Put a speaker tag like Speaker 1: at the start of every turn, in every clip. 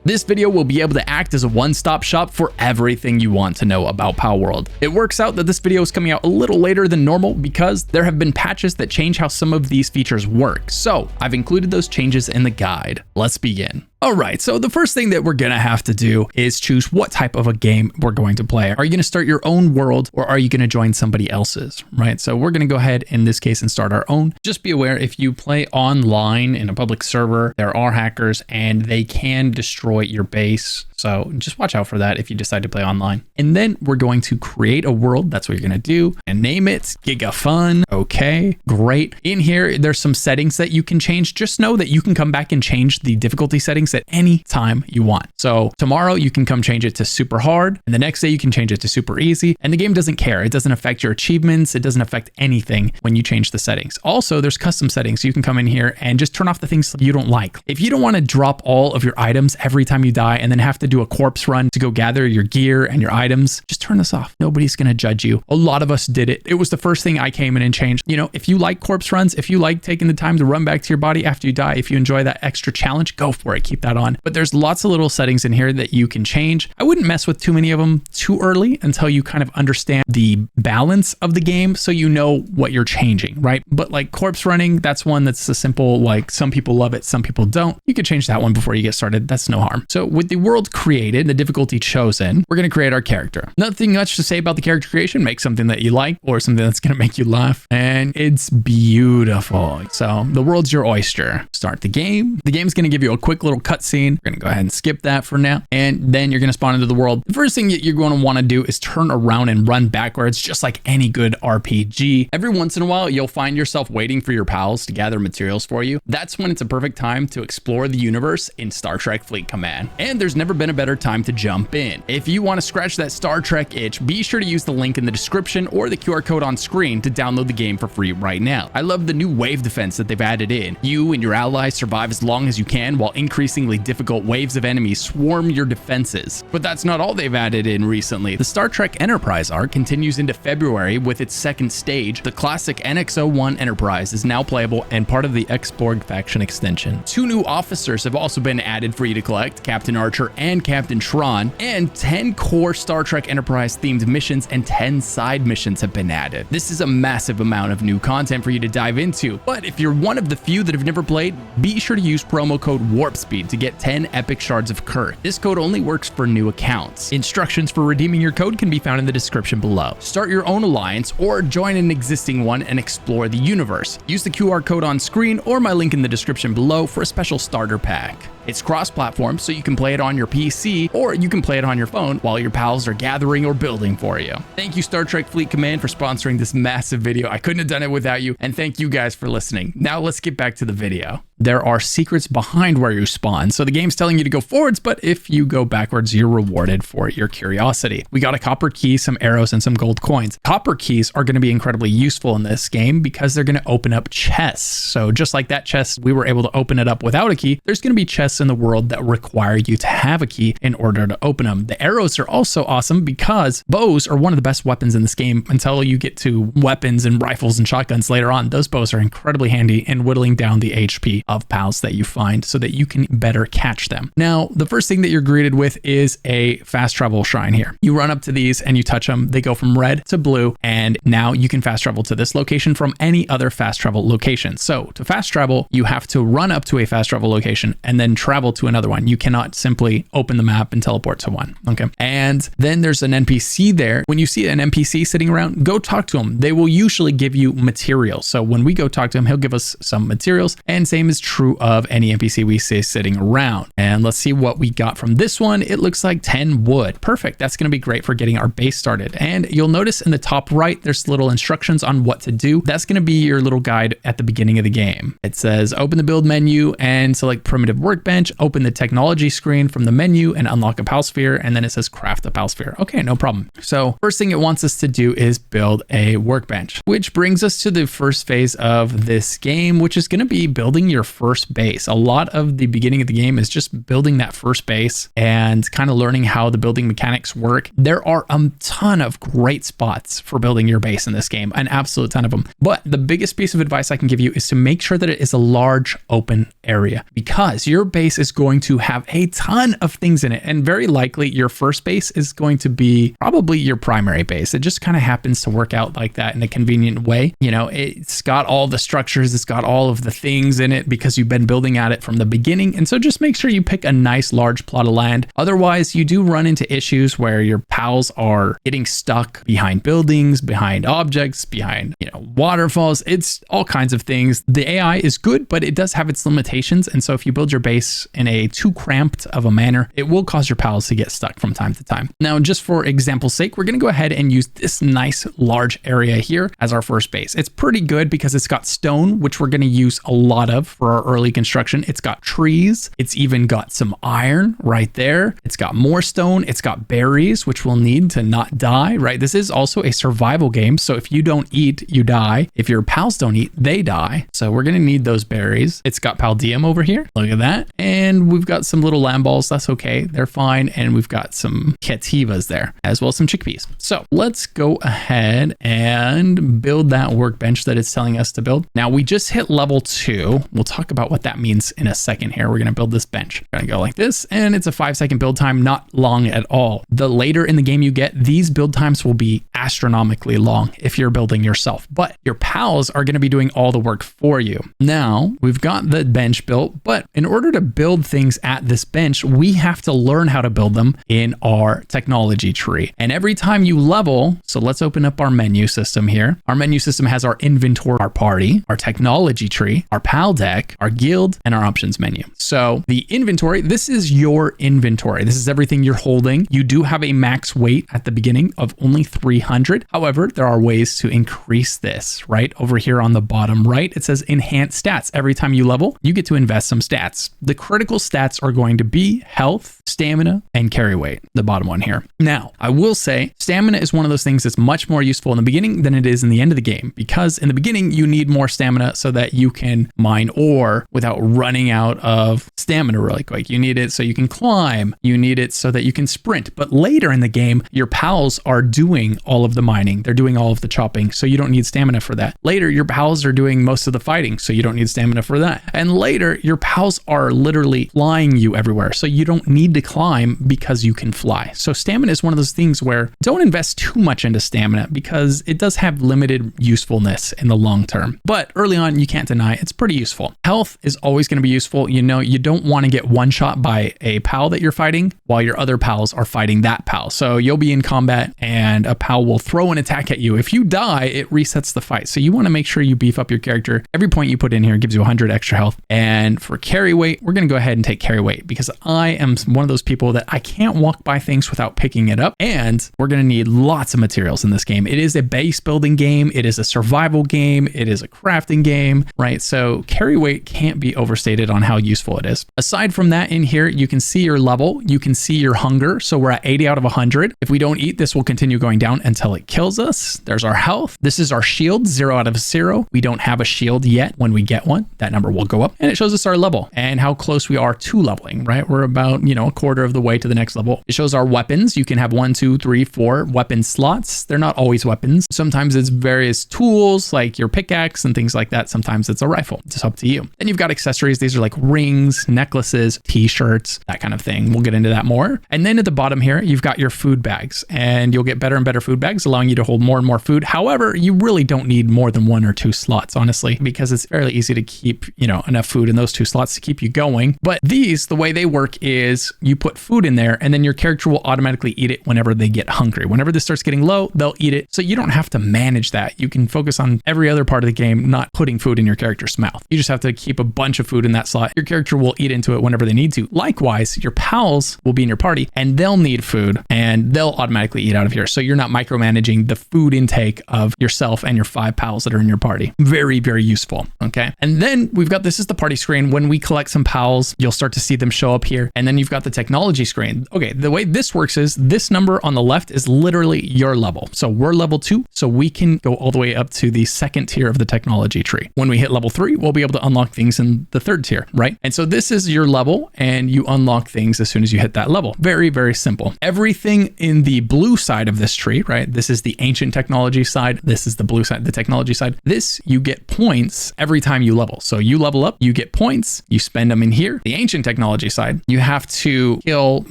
Speaker 1: This video will be able to act as a one-stop shop for everything you want to know about Palworld. It works out that this video is coming out a little later than normal because there have been patches that change how some of these features work. So I've included those changes in the guide. Let's begin. All right, so the first thing that we're gonna have to do is choose what type of a game we're going to play. Are you gonna start your own world or are you gonna join somebody else's, right? So we're gonna go ahead in this case and start our own. Just be aware if you play online in a public server, there are hackers and they can destroy your base. So just watch out for that if you decide to play online. And then we're going to create a world. That's what you're gonna do and name it GigaFun. Okay, great. In here, there's some settings that you can change. Just know that you can come back and change the difficulty settings at any time you want. So tomorrow you can come change it to super hard and the next day you can change it to super easy and the game doesn't care. It doesn't affect your achievements. It doesn't affect anything when you change the settings. Also, there's custom settings. You can come in here and just turn off the things you don't like. If you don't want to drop all of your items every time you die and then have to do a corpse run to go gather your gear and your items, just turn this off. Nobody's going to judge you. A lot of us did it. It was the first thing I came in and changed. You know, if you like corpse runs, if you like taking the time to run back to your body after you die, if you enjoy that extra challenge, go for it. Keep that on. But there's lots of little settings in here that you can change. I wouldn't mess with too many of them too early until you kind of understand the balance of the game so you know what you're changing, right? But like corpse running, that's one that's a simple, like some people love it, some people don't. You can change that one before you get started. That's no harm. So with the world created, the difficulty chosen, we're going to create our character. Nothing much to say about the character creation. Make something that you like or something that's going to make you laugh. And it's beautiful. So the world's your oyster. Start the game. The game's going to give you a quick little cutscene. We're going to go ahead and skip that for now. And then you're going to spawn into the world. The first thing that you're going to want to do is turn around and run backwards, just like any good RPG. Every once in a while, you'll find yourself waiting for your pals to gather materials for you. That's when it's a perfect time to explore the universe in Star Trek Fleet Command. And there's never been a better time to jump in. If you want to scratch that Star Trek itch, be sure to use the link in the description or the QR code on screen to download the game for free right now. I love the new wave defense that they've added in. You and your allies survive as long as you can while increasingly difficult waves of enemies swarm your defenses. But that's not all they've added in recently. The Star Trek Enterprise arc continues into February with its second stage. The classic NX-01 Enterprise is now playable and part of the X-Borg faction extension. 2 new officers have also been added for you to collect, Captain Archer and Captain Tron, and 10 core Star Trek Enterprise themed missions and 10 side missions have been added. This is a massive amount of new content for you to dive into, but if you're one of the few that have never played, be sure to use promo code WARPSPEED to get 10 epic shards of Kurth. This code only works for new accounts. Instructions for redeeming your code can be found in the description below. Start your own alliance or join an existing one and explore the universe. Use the QR code on screen or my link in the description below for a special starter pack. It's cross-platform, so you can play it on your PC or you can play it on your phone while your pals are gathering or building for you. Thank you, Star Trek Fleet Command, for sponsoring this massive video. I couldn't have done it without you, and thank you guys for listening. Now let's get back to the video. There are secrets behind where you spawn. So the game's telling you to go forwards, but if you go backwards, you're rewarded for your curiosity. We got a copper key, some arrows, and some gold coins. Copper keys are going to be incredibly useful in this game because they're going to open up chests. So just like that chest, we were able to open it up without a key. There's going to be chests in the world that require you to have a key in order to open them. The arrows are also awesome because bows are one of the best weapons in this game until you get to weapons and rifles and shotguns later on. Those bows are incredibly handy in whittling down the HP of pals that you find so that you can better catch them. Now, the first thing that you're greeted with is a fast travel shrine here. You run up to these and you touch them. They go from red to blue, and now you can fast travel to this location from any other fast travel location. So to fast travel, you have to run up to a fast travel location and then travel to another one. You cannot simply open the map and teleport to one. Okay. And then there's an NPC there. When you see an NPC sitting around, go talk to them. They will usually give you materials. So when we go talk to him, he'll give us some materials, and same is true of any NPC we see sitting around. And let's see what we got from this one. It looks like 10 wood. Perfect. That's going to be great for getting our base started. And you'll notice in the top right, there's little instructions on what to do. That's going to be your little guide at the beginning of the game. It says open the build menu and select primitive workbench, open the technology screen from the menu and unlock a pal sphere. And then it says craft a pal sphere. Okay, no problem. So first thing it wants us to do is build a workbench, which brings us to the first phase of this game, which is going to be building your first base. A lot of the beginning of the game is just building that first base and kind of learning how the building mechanics work. There are a ton of great spots for building your base in this game, an absolute ton of them. But the biggest piece of advice I can give you is to make sure that it is a large open area, because your base is going to have a ton of things in it, and very likely your first base is going to be probably your primary base. It just kind of happens to work out like that in a convenient way. You know, it's got all the structures, it's got all of the things in it because you've been building at it from the beginning. And so just make sure you pick a nice large plot of land. Otherwise, you do run into issues where your pals are getting stuck behind buildings, behind objects, behind, you know, waterfalls. It's all kinds of things. The AI is good, but it does have its limitations. And so if you build your base in a too cramped of a manner, it will cause your pals to get stuck from time to time. Now, just for example's sake, we're going to go ahead and use this nice large area here as our first base. It's pretty good because it's got stone, which we're going to use a lot of for our early construction. It's got trees. It's even got some iron right there. It's got more stone. It's got berries, which we'll need to not die, right? This is also a survival game. So if you don't eat, you die. If your pals don't eat, they die. So we're going to need those berries. It's got paldium over here. Look at that. And we've got some little lamb balls. That's okay. They're fine. And we've got some cativas there, as well as some chickpeas. So let's go ahead and build that workbench that it's telling us to build. Now we just hit level 2. We'll talk about what that means in a second here. We're going to build this bench. We're going to go like this, and it's a 5-second build time, not long at all. The later in the game you get, these build times will be astronomically long if you're building yourself, but your pals are going to be doing all the work for you. Now we've got the bench built, but in order to build things at this bench, we have to learn how to build them in our technology tree. And every time you level, so let's open up our menu system here. Our menu system has our inventory, our party, our technology tree, our pal deck, our guild, and our options menu. So the inventory, this is your inventory. This is everything you're holding. You do have a max weight at the beginning of only 300. However, there are ways to increase this, right? Over here on the bottom right, it says enhance stats. Every time you level, you get to invest some stats. The critical stats are going to be health, stamina, and carry weight, the bottom one here. Now, I will say stamina is one of those things that's much more useful in the beginning than it is in the end of the game, because in the beginning, you need more stamina so that you can mine ore without running out of stamina really quick. You need it so you can climb. You need it so that you can sprint. But later in the game, your pals are doing all of the mining. They're doing all of the chopping, so you don't need stamina for that. Later, your pals are doing most of the fighting, so you don't need stamina for that. And later, your pals are literally flying you everywhere, so you don't need to climb because you can fly. So stamina is one of those things where don't invest too much into stamina because it does have limited usefulness in the long term. But early on, you can't deny it's pretty useful. Health is always going to be useful. You know, you don't want to get one shot by a pal that you're fighting while your other pals are fighting that pal. So you'll be in combat and a pal will throw an attack at you. If you die, it resets the fight. So you want to make sure you beef up your character. Every point you put in here gives you 100 extra health. And for carry weight, we're going to go ahead and take carry weight because I am one of those people that I can't walk by things without picking it up. And we're going to need lots of materials in this game. It is a base building game. It is a survival game. It is a crafting game, right? So carry weight can't be overstated on how useful it is. Aside from that, in here, you can see your level. You can see your hunger. So we're at 80 out of 100. If we don't eat, this will continue going down until it kills us. There's our health. This is our shield, 0 out of 0. We don't have a shield yet. When we get one, that number will go up, and it shows us our level and how close we are to leveling, right? We're about, you know, a quarter of the way to the next level. It shows our weapons. You can have 1, 2, 3, 4 weapon slots. They're not always weapons. Sometimes it's various tools like your pickaxe and things like that. Sometimes it's a rifle. It's up to you. Then you've got accessories. These are like rings, necklaces, t-shirts, that kind of thing. We'll get into that more. And then at the bottom here, you've got your food bags, and you'll get better and better food bags, allowing you to hold more and more food. However, you really don't need more than 1 or 2 slots, honestly, because it's fairly easy to keep, you know, enough food in those 2 slots to keep you going. But these, the way they work is you put food in there and then your character will automatically eat it whenever they get hungry. Whenever this starts getting low, they'll eat it. So you don't have to manage that. You can focus on every other part of the game, not putting food in your character's mouth. You just have to keep a bunch of food in that slot. Your character will eat into it whenever they need to. Likewise, your pals will be in your party and they'll need food and they'll automatically eat out of here. So you're not micromanaging the food intake of yourself and your 5 pals that are in your party. Very, very useful. Okay. And then we've got, this is the party screen. When we collect some pals, you'll start to see them show up here. And then you've got the technology screen. Okay. The way this works is this number on the left is literally your level. So we're level 2. So we can go all the way up to the 2nd tier of the technology tree. When we hit level 3, we'll be able to unlock things in the 3rd tier, right? And so this is your level and you unlock things as soon as you hit that level. Very, very simple. Everything in the blue side of this tree, right? This is the ancient technology side. This is the blue side, the technology side. This, you get points every time you level. So you level up, you get points, you spend them in here, the ancient technology side, you have to kill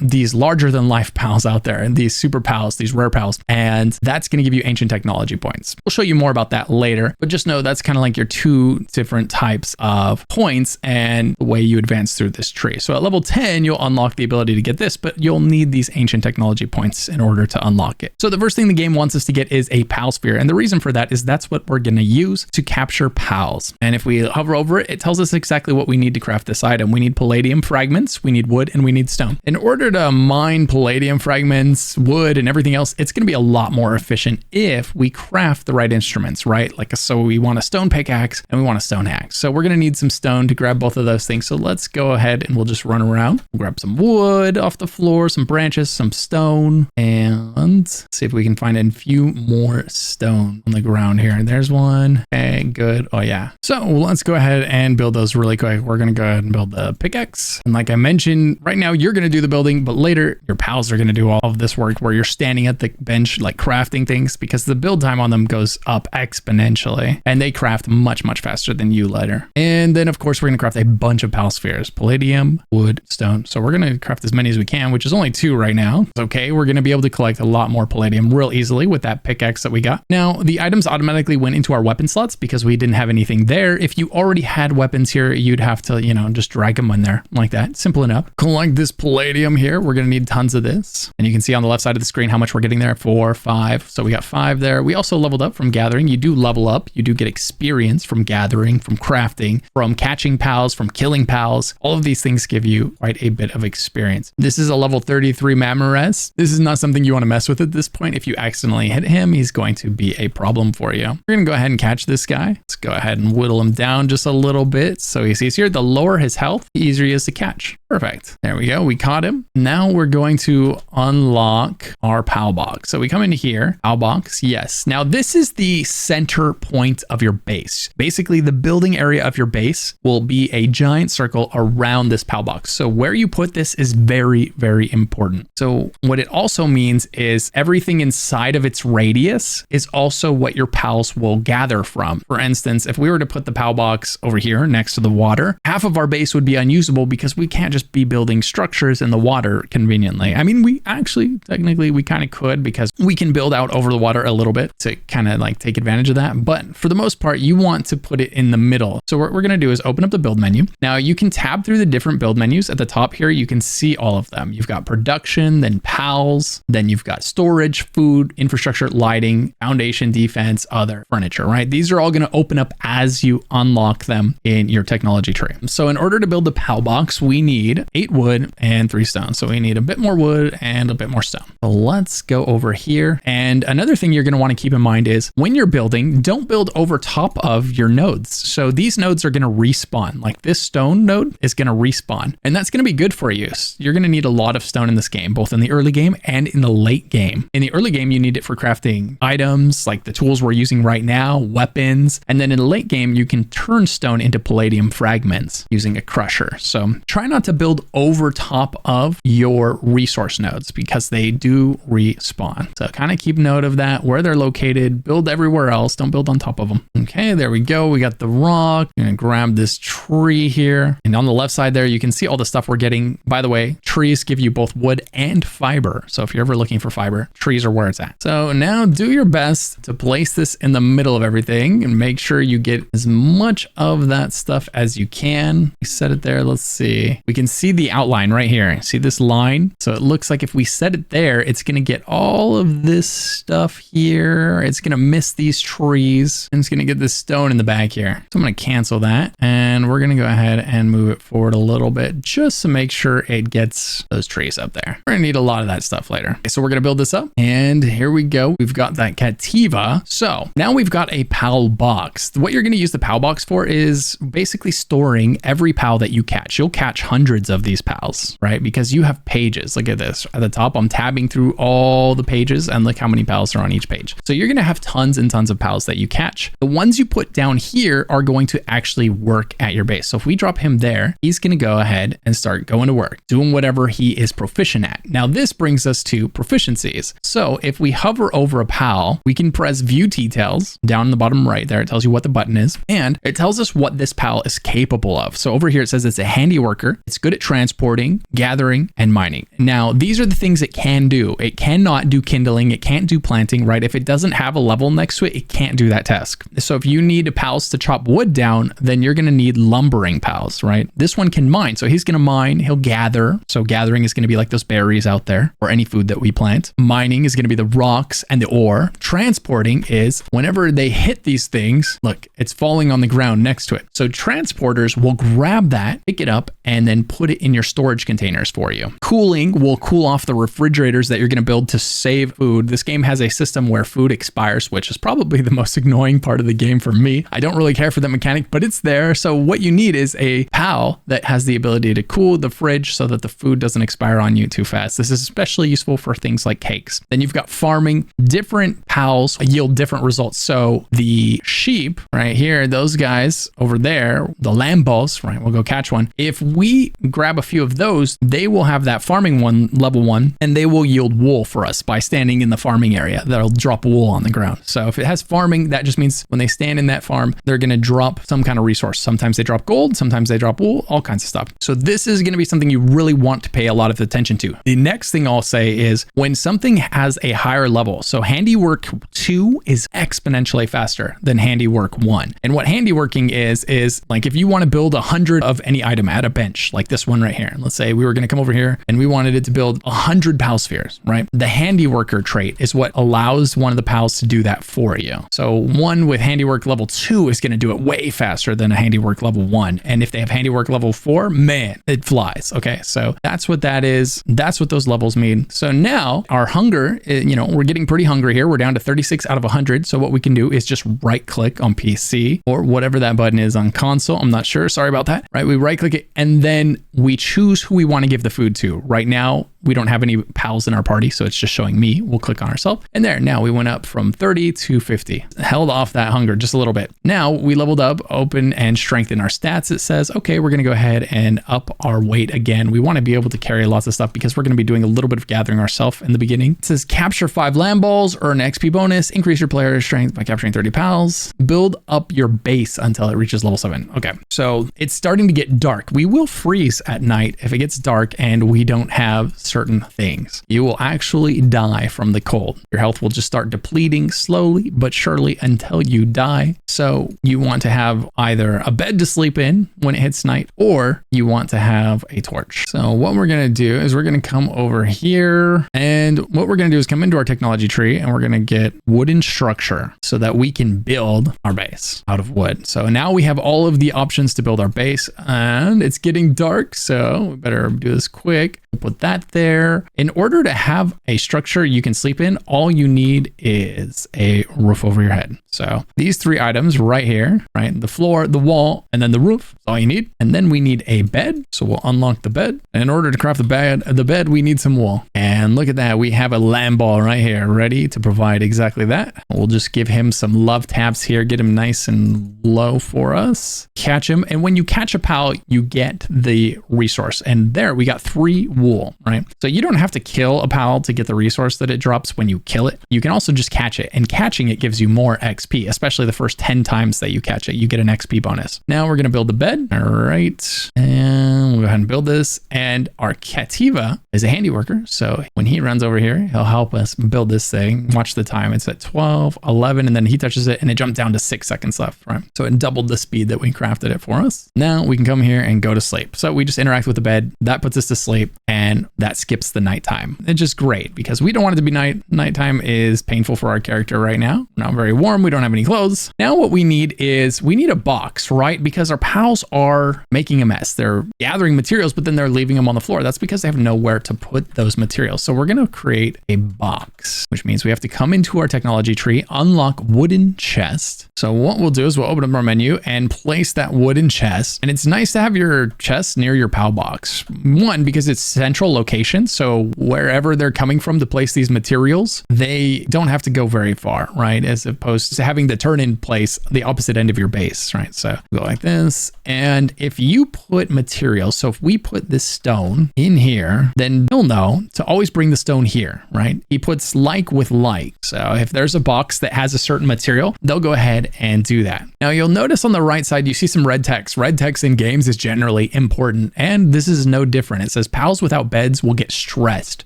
Speaker 1: these larger than life pals out there and these super pals, these rare pals, and that's going to give you ancient technology points. We'll show you more about that later, but just know that's kind of like your two different types of points and the way you advance through this tree. So at level 10, you'll unlock the ability to get this, but you'll need these ancient technology points in order to unlock it. So the first thing the game wants us to get is a pal sphere. And the reason for that is that's what we're going to use to capture pals. And if we hover over it, it tells us exactly what we need to craft this item. We need palladium fragments, we need wood, and we need stone. In order to mine palladium fragments, wood, and everything else, it's going to be a lot more efficient if we craft the right instruments, right? Like, so we want a stone pickaxe and we want a stone axe. So we're going to need some stone to grab both of those things. So let's go ahead and we'll just run around, grab some wood off the floor, some branches, some stone, and see if we can find a few more stone on the ground here. There's one. Okay, good. Oh yeah. So let's go ahead and build those really quick. We're going to go ahead and build the pickaxe. And like I mentioned, right now you're going to do the building, but later your pals are going to do all of this work where you're standing at the bench, like crafting things, because the build time on them goes up exponentially and they craft much, much faster than you later. And then of course, we're going to craft a bunch of pal spheres, palladium, wood, stone. So we're going to craft as many as we can, which is only 2 right now. It's okay. We're going to be able to collect a lot more palladium real easily with that pickaxe that we got. Now, the items automatically went into our weapon slots because we didn't have anything there. If you already had weapons here, you'd have to, you know, just drag them in there like that. Simple enough. Collect this palladium here. We're going to need tons of this. And you can see on the left side of the screen how much we're getting there. 4, 5. So we got 5 there. We also leveled up from gathering. You do level up. You do get experience from gathering, from crafting, from catching pals, from killing pals. All of these things give you quite a bit of experience. This is a level 33 Mamores. This is not something you want to mess with at this point. If you accidentally hit him, he's going to be a problem for you. We're going to go ahead and catch this guy. Let's go ahead and whittle him down just a little bit. So he sees here, the lower his health, the easier he is to catch. Perfect. There we go. We caught him. Now we're going to unlock our pal box. So we come into here, pal box. Yes. Now this is the center point of your base. Basically, the building area of your base will be a giant circle around this pal box. So where you put this is very, very important. So what it also means is everything inside of its radius is also what your pals will gather from. For instance, if we were to put the pal box over here next to the water, half of our base would be unusable because we can't just be building structures in the water conveniently. I mean, we actually, technically, we kind of could because we can build out over the water a little bit to kind of like take advantage of that. But for the most part, you want to put it in the middle. So what we're going to do is open up the build menu. Now you can tab through the different build menus at the top here. You can see all of them. You've got production, then pals, then you've got storage, food, infrastructure, lighting, foundation, defense, other, furniture, right? These are all going to open up as you unlock them in your technology tree. So in order to build the pal box, we need 8 wood and 3 stone. So we need a bit more wood and a bit more stone. So let's go over here. And another thing you're going to want to keep in mind is when you're building, don't build over top of your nodes. So these nodes are going to respawn. Like this stone node is going to respawn, and that's going to be good for you. You're going to need a lot of stone in this game, both in the early game and in the late game. In the early game, you need it for crafting items like the tools we're using right now, weapons. And then in the late game, you can turn stone into palladium fragments using a crusher. So try not to build over top of your resource nodes because they do respawn. So kind of keep note of that, where they're located, build everywhere else. Don't build on top of them. Okay, there we go. We got the rock. I'm going to grab this tree here. And on the left side there, you can see all the stuff we're getting. By the way, trees give you both wood and fiber. So if you're ever looking for fiber, trees are where it's at. So now do your best to place this in the middle of everything and make sure you get as much of that stuff as you can. We set it there. Let's see. We can see the outline right here. See this line? So it looks like if we set it there, it's going to get all of this stuff here. It's going to miss these trees and it's going to get this stone in the back here. So I'm going to cancel that and we're going to go ahead and move it forward a little bit just to make sure it gets those trees up there. We're going to need a lot of that stuff later. Okay, so we're going to build this up and here we go. We've got that Cativa. So now we've got a pal box. What you're going to use the pal box for is basically storing every pal that you catch. You'll catch hundreds of these pals, right? Because you have pages. Look at this. At the top, I'm tabbing through all the pages and look how many pals are on each page. So you're going to have tons and tons of pals that you catch. The ones you put down here are going to actually work at your base. So if we drop him there, he's going to go ahead and start going to work, doing whatever he is proficient at. Now this brings us to proficiencies. So if we hover over a pal, we can press view details down in the bottom right there. It tells you what the button is and it tells us what this pal is capable of. So over here, it says it's a handy worker. It's good at transporting, gathering, and mining. Now, these are the things it can do. It cannot do kindling. It can't do planting, right? If it doesn't have a level next to it, it can't do that task. So if you need pals to chop wood down, then you're going to need lumbering pals, right? This one can mine. So he's going to mine, he'll gather. So gathering is going to be like those berries out there or any food that we plant. Mining is going to be the rocks and the ore. Transporting is whenever they hit these things, look, it's falling on the ground next to it. So transporters will grab that, pick it up, and then put it in your storage containers for you. Cooling will cool off the refrigerators that you're going to build to save food. This game has a system where food expires, which is probably the most annoying part of the game for me. I don't really care for that mechanic, but it's there. So what you need is a PAL that has the ability to cool the fridge so that the food doesn't expire on you too fast. This is especially useful for things like cakes. Then you've got farming. Different PALs yield different results. So the sheep right here, those guys over there, the lambos, right? We'll go catch one. If we grab a few of those, they will have that farming one, level 1, and they will yield wool for us by standing in the farming area. That'll drop wool on the ground. So if it has farming, that just means when they stand in that farm, they're going to drop some kind of resource. Sometimes they drop gold, sometimes they drop wool, all kinds of stuff. So this is going to be something you really want to pay a lot of attention to. The next thing I'll say is when something has a higher level, so handiwork 2 is exponentially faster than handiwork 1. And what handiworking is like if you want to build 100 of any item at a bench, like this one right here. Let's say we were going to come over here and we wanted it to build 100 PAL spheres, right? The handiworker trait is what allows one of the PALs to do that for you. So one with handiwork level 2 is going to do it way faster than a handiwork level 1. And if they have handiwork level 4, man, it flies. Okay, so that's what that is. That's what those levels mean. So now our hunger, we're getting pretty hungry here. We're down to 36 out of 100. So what we can do is just right click on PC or whatever that button is on console. I'm not sure. Sorry about that. Right? We right click it and then we choose who we want to give the food to. Right now, we don't have any PALs in our party, so it's just showing me. We'll click on ourselves. And there, now we went up from 30 to 50. Held off that hunger just a little bit. Now we leveled up, open, and strengthen our stats. It says, okay, we're going to go ahead and up our weight again. We want to be able to carry lots of stuff because we're going to be doing a little bit of gathering ourselves in the beginning. It says capture 5 lamb balls, earn XP bonus, increase your player strength by capturing 30 PALs, build up your base until it reaches level 7. Okay, so it's starting to get dark. We will freeze at night if it gets dark and we don't have certain things. You will actually die from the cold. Your health will just start depleting slowly but surely until you die. So you want to have either a bed to sleep in when it hits night, or you want to have a torch. So what we're going to do is we're going to come over here, and what we're going to do is come into our technology tree and we're going to get wooden structure so that we can build our base out of wood. So now we have all of the options to build our base, and it's getting dark, so we better do this quick. We'll put that there. In order to have a structure you can sleep in, all you need is a roof over your head. So these 3 items right here, right? The floor, the wall, and then the roof is all you need. And then we need a bed. So we'll unlock the bed. And in order to craft the bed, we need some wool. And look at that. We have a lamb ball right here ready to provide exactly that. We'll just give him some love taps here, get him nice and low for us. Catch him. And when you catch a PAL, you get the resource. And there we got 3 wool, right? So you don't have to kill a PAL to get the resource that it drops when you kill it. You can also just catch it, and catching it gives you more XP, especially the first 10 times that you catch it. You get an XP bonus. Now we're going to build the bed. All right. And we'll go ahead and build this. And our Cativa is a handy worker. So when he runs over here, he'll help us build this thing. Watch the time. It's at 12, 11, and then he touches it and it jumped down to 6 seconds left, right? So it doubled the speed that we crafted it for us. Now we can come here and go to sleep. So we just interact with the bed. That puts us to sleep, and that skips the nighttime. It's just great because we don't want it to be night. Nighttime is painful for our character right now. Not very warm. We don't have any clothes. Now what we need is we need a box, right? Because our pals are making a mess. They're gathering materials, but then they're leaving them on the floor. That's because they have nowhere to put those materials. So we're going to create a box, which means we have to come into our technology tree, unlock wooden chest. So what we'll do is we'll open up our menu and place that wooden chest. And it's nice to have your chest near your PAL box. One, because it's central location location. So wherever they're coming from to place these materials, they don't have to go very far, right? As opposed to having to turn in place the opposite end of your base, right? So go like this. And if you put materials, so if we put this stone in here, then you'll know to always bring the stone here, right? He puts like with like. So if there's a box that has a certain material, they'll go ahead and do that. Now you'll notice on the right side, you see some red text. Red text in games is generally important, and this is no different. It says pals without beds will get stressed.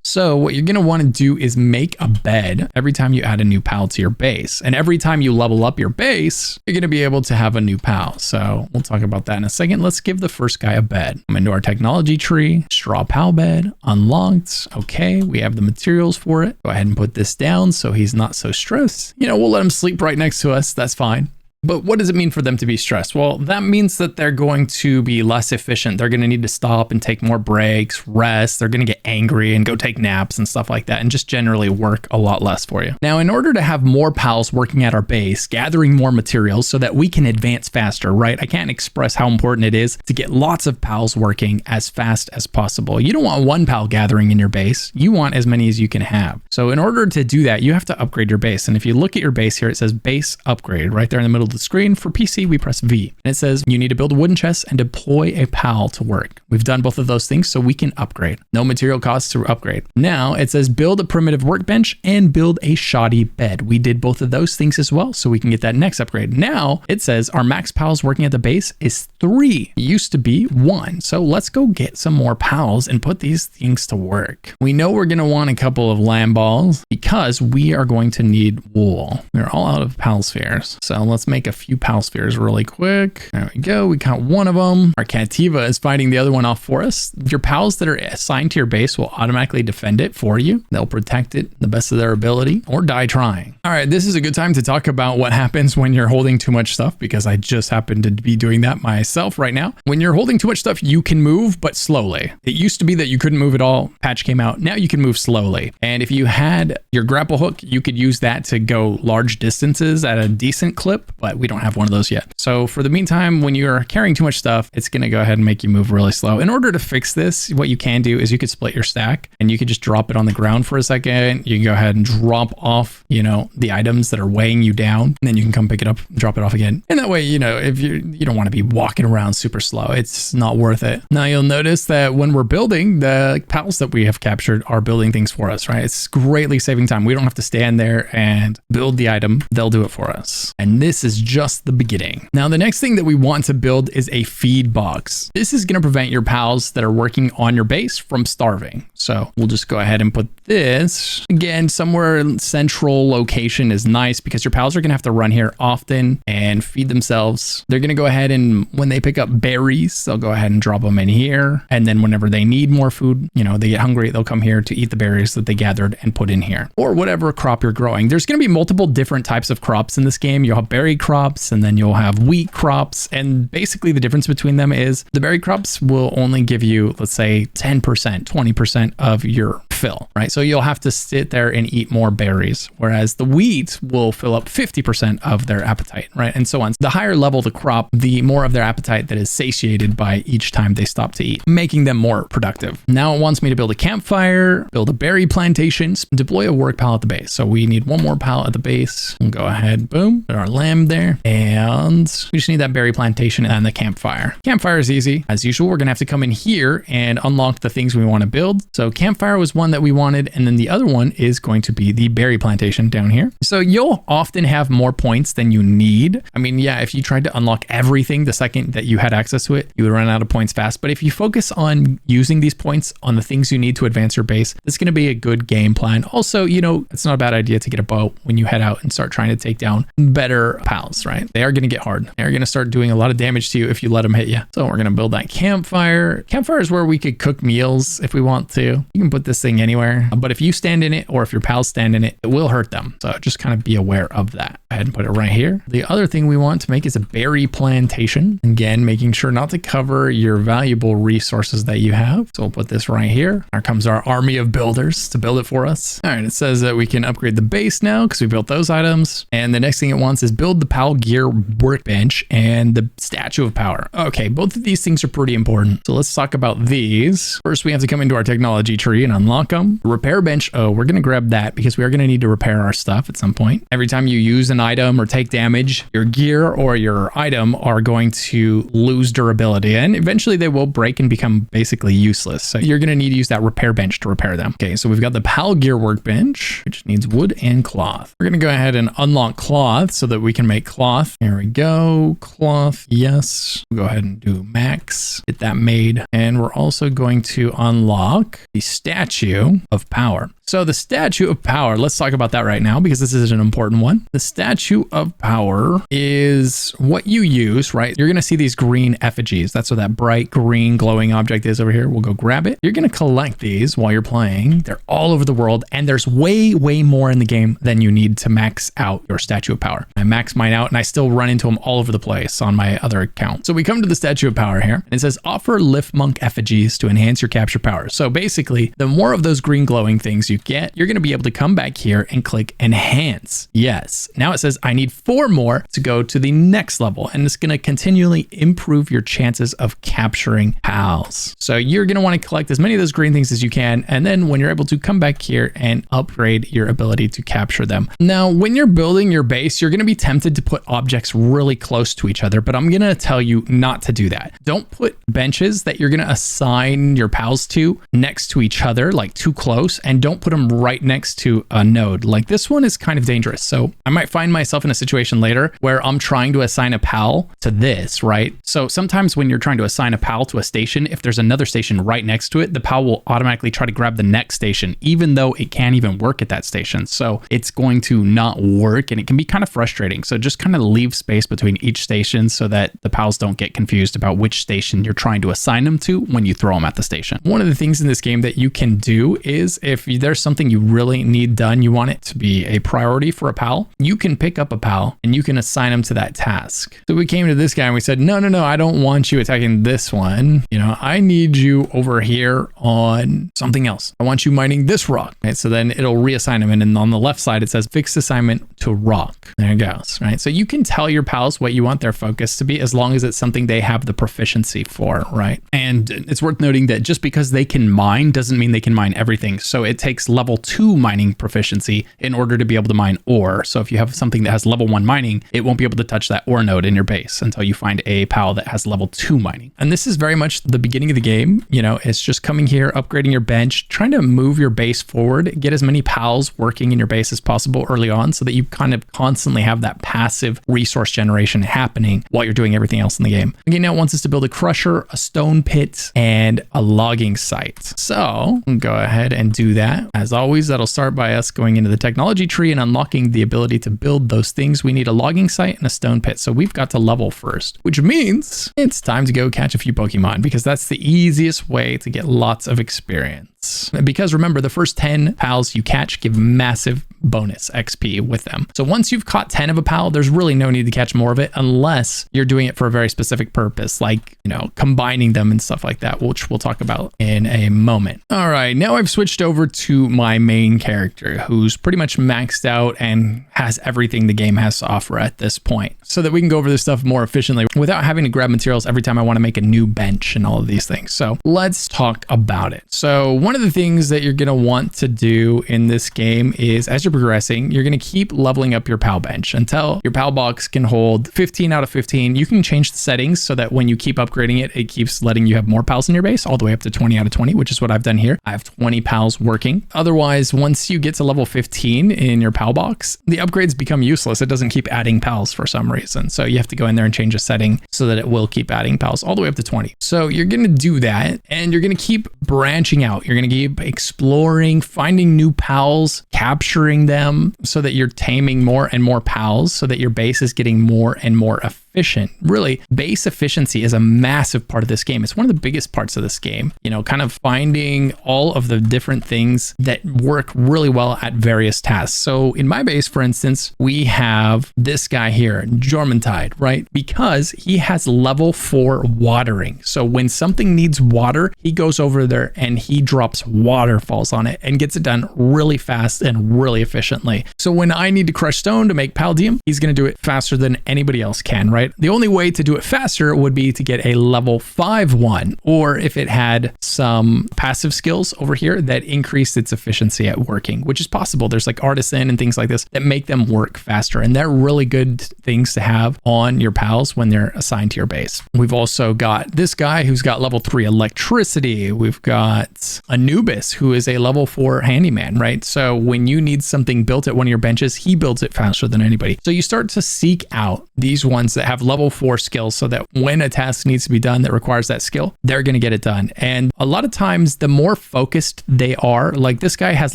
Speaker 1: So what you're going to want to do is make a bed every time you add a new pal to your base. And every time you level up your base, you're going to be able to have a new pal. So we'll talk about that in a second. Let's give the first guy a bed. I'm into our technology tree, straw pal bed, unlocked. Okay, we have the materials for it. Go ahead and put this down so he's not so stressed. You know, we'll let him sleep right next to us. That's fine. But what does it mean for them to be stressed? Well, that means that they're going to be less efficient. They're going to need to stop and take more breaks, rest. They're going to get angry and go take naps and stuff like that, and just generally work a lot less for you. Now, in order to have more pals working at our base, gathering more materials so that we can advance faster, right? I can't express how important it is to get lots of pals working as fast as possible. You don't want one pal gathering in your base. You want as many as you can have. So in order to do that, you have to upgrade your base. And if you look at your base here, it says base upgrade right there in the middle of the screen. For PC, we press V, and it says you need to build a wooden chest and deploy a pal to work. We've done both of those things, so we can upgrade. No material costs to upgrade. Now it says build a primitive workbench and build a shoddy bed. We did both of those things as well, so we can get that next upgrade. Now it says our max pals working at the base is 3. It used to be 1. So let's go get some more pals and put these things to work. We know we're going to want a couple of lamb balls because we are going to need wool. We're all out of pal spheres, so let's make a few pal spheres really quick. There we go. We got one of them. Our Cativa is fighting the other one off for us. Your pals that are assigned to your base will automatically defend it for you. They'll protect it the best of their ability or die trying. All right, this is a good time to talk about what happens when you're holding too much stuff, because I just happen to be doing that myself right now. When you're holding too much stuff, you can move, but slowly. It used to be that you couldn't move at all. Patch came out. Now you can move slowly. And if you had your grapple hook, you could use that to go large distances at a decent clip, but we don't have one of those yet. So for the meantime, when you're carrying too much stuff, it's going to go ahead and make you move really slow. In order to fix this, what you can do is you could split your stack and you could just drop it on the ground for a second. You can go ahead and drop off, you know, the items that are weighing you down, and then you can come pick it up, drop it off again. And that way, you know, if you don't want to be walking around super slow, it's not worth it. Now you'll notice that when we're building, the pals that we have captured are building things for us, right? It's greatly saving time. We don't have to stand there and build the item. They'll do it for us. And this is just the beginning. Now, the next thing that we want to build is a feed box. This is going to prevent your pals that are working on your base from starving. So we'll just go ahead and put this again somewhere central location is nice, because your pals are going to have to run here often and feed themselves. They're going to go ahead and when they pick up berries, they'll go ahead and drop them in here. And then whenever they need more food, you know, they get hungry, they'll come here to eat the berries that they gathered and put in here, or whatever crop you're growing. There's going to be multiple different types of crops in this game. You'll have berry crops, and then you'll have wheat crops. And basically the difference between them is the berry crops will only give you, let's say 10%, 20% of your fill, right? So you'll have to sit there and eat more berries, whereas the wheat will fill up 50% of their appetite, right? And so on. The higher level the crop, the more of their appetite that is satiated by each time they stop to eat, making them more productive. Now it wants me to build a campfire, build a berry plantation, deploy a work pal at the base. So we need one more pal at the base. We'll go ahead, boom, put our lamb there, and we just need that berry plantation and the campfire. Campfire is easy. As usual, we're gonna have to come in here and unlock the things we want to build. So campfire was one that we wanted, and then the other one is going to be the berry plantation down here. So you'll often have more points than you need. I mean, yeah, if you tried to unlock everything the second that you had access to it, you would run out of points fast. But if you focus on using these points on the things you need to advance your base, it's going to be a good game plan. Also, you know, it's not a bad idea to get a bow when you head out and start trying to take down better pals, right? They are going to get hard. They're going to start doing a lot of damage to you if you let them hit you. So we're going to build that campfire. Campfire is where we could cook meals if we want to. You can put this thing anywhere, but if you stand in it or if your pals stand in it, it will hurt them. So just kind of be aware of that. ahead and put it right here. The other thing we want to make is a berry plantation. Again, making sure not to cover your valuable resources that you have. So we'll put this right here. Here comes our army of builders to build it for us. All right, it says that we can upgrade the base now because we built those items. And the next thing it wants is build the PAL gear workbench and the statue of power. Okay, both of these things are pretty important. So let's talk about these. First, we have to come into our technology tree and unlock them. Repair bench. Oh, we're going to grab that because we are going to need to repair our stuff at some point. Every time you use an item or take damage, your gear or your item are going to lose durability and eventually they will break and become basically useless. So you're going to need to use that repair bench to repair them. Okay, so we've got the PAL gear workbench, which needs wood and cloth. We're going to go ahead and unlock cloth so that we can make cloth. Here we go. Cloth. Yes. We'll go ahead and do max. Get that made. And we're also going to unlock the statue of power. So the statue of power, let's talk about that right now because this is an important one. The statue of power is what you use, right? You're going to see these green effigies. That's what that bright green glowing object is over here. We'll go grab it. You're going to collect these while you're playing. They're all over the world and there's way more in the game than you need to max out your statue of power. I max mine out and I still run into them all over the place on my other account. So we come to the statue of power here and it says offer lift monk effigies to enhance your capture power. So basically the more of those green glowing things you get, you're going to be able to come back here and click enhance. Yes. Now it says I need 4 more to go to the next level and it's going to continually improve your chances of capturing pals. So you're going to want to collect as many of those green things as you can and then when you're able to come back here and upgrade your ability to capture them. Now when you're building your base, you're going to be tempted to put objects really close to each other, but I'm going to tell you not to do that. Don't put benches that you're going to assign your pals to next to each other, like too close, and don't put them right next to a node. Like this one is kind of dangerous. So I might find myself in a situation later where I'm trying to assign a pal to this, right? So sometimes when you're trying to assign a pal to a station, if there's another station right next to it, the pal will automatically try to grab the next station, even though it can't even work at that station. So it's going to not work and it can be kind of frustrating. So just kind of leave space between each station so that the pals don't get confused about which station you're trying to assign them to when you throw them at the station. One of the things in this game that you can do is if there's something you really need done, you want it to be a priority for a pal, you can pick up a pal and you can assign them to that task. So we came to this guy and we said, no, I don't want you attacking this one. You know, I need you over here on something else. I want you mining this rock. Right? So then it'll reassign them. And then on the left side, it says fixed assignment to rock. There it goes. Right. So you can tell your pals what you want their focus to be as long as it's something they have the proficiency for. Right. And it's worth noting that just because they can mine doesn't mean they can mine everything. So it takes level 2 mining proficiency in order to be able to mine ore. So if you have something that has level 1 mining, it won't be able to touch that ore node in your base until you find a pal that has level 2 mining. And this is very much the beginning of the game. You know, it's just coming here, upgrading your bench, trying to move your base forward, get as many pals working in your base as possible early on so that you kind of constantly have that passive resource generation happening while you're doing everything else in the game. Again, now it wants us to build a crusher, a stone pit, and a logging site. So we'll go ahead and do that. As always, that'll start by us going into the technology tree and unlocking the ability to build those things. We need a logging site and a stone pit. So we've got to level first, which means it's time to go catch a few Pokemon because that's the easiest way to get lots of experience. Because remember, the first 10 pals you catch give massive bonus XP with them. So once you've caught 10 of a pal, there's really no need to catch more of it unless you're doing it for a very specific purpose, like, you know, combining them and stuff like that, which we'll talk about in a moment. All right, now I've switched over to my main character who's pretty much maxed out and has everything the game has to offer at this point so that we can go over this stuff more efficiently without having to grab materials every time I want to make a new bench and all of these things. So let's talk about it. So one of the things that you're going to want to do in this game is as you're progressing, you're going to keep leveling up your pal bench until your pal box can hold 15 out of 15. You can change the settings so that when you keep upgrading it, it keeps letting you have more pals in your base all the way up to 20 out of 20, which is what I've done here. I have 20 pals working. Otherwise, once you get to level 15 in your pal box, the upgrades become useless. It doesn't keep adding pals for some reason. So you have to go in there and change a setting so that it will keep adding pals all the way up to 20. So you're going to do that and you're going to keep branching out. You're going to keep exploring, finding new pals, capturing them so that you're taming more and more pals so that your base is getting more and more efficient. efficient. Really, base efficiency is a massive part of this game. It's one of the biggest parts of this game, you know, kind of finding all of the different things that work really well at various tasks. So in my base, for instance, we have this guy here, Jormuntide, right? Because he has level 4 watering. So when something needs water, he goes over there and he drops waterfalls on it and gets it done really fast and really efficiently. So when I need to crush stone to make palladium, he's going to do it faster than anybody else can, right? The only way to do it faster would be to get a level 5 one, or if it had some passive skills over here that increased its efficiency at working, which is possible. There's like artisan and things like this that make them work faster, and they're really good things to have on your pals when they're assigned to your base. We've also got this guy who's got level 3 electricity. We've got Anubis, who is a level 4 handyman, right? So when you need something built at one of your benches, he builds it faster than anybody. So you start to seek out these ones that have level 4 skills so that when a task needs to be done that requires that skill, they're going to get it done. And a lot of times, the more focused they are, like this guy has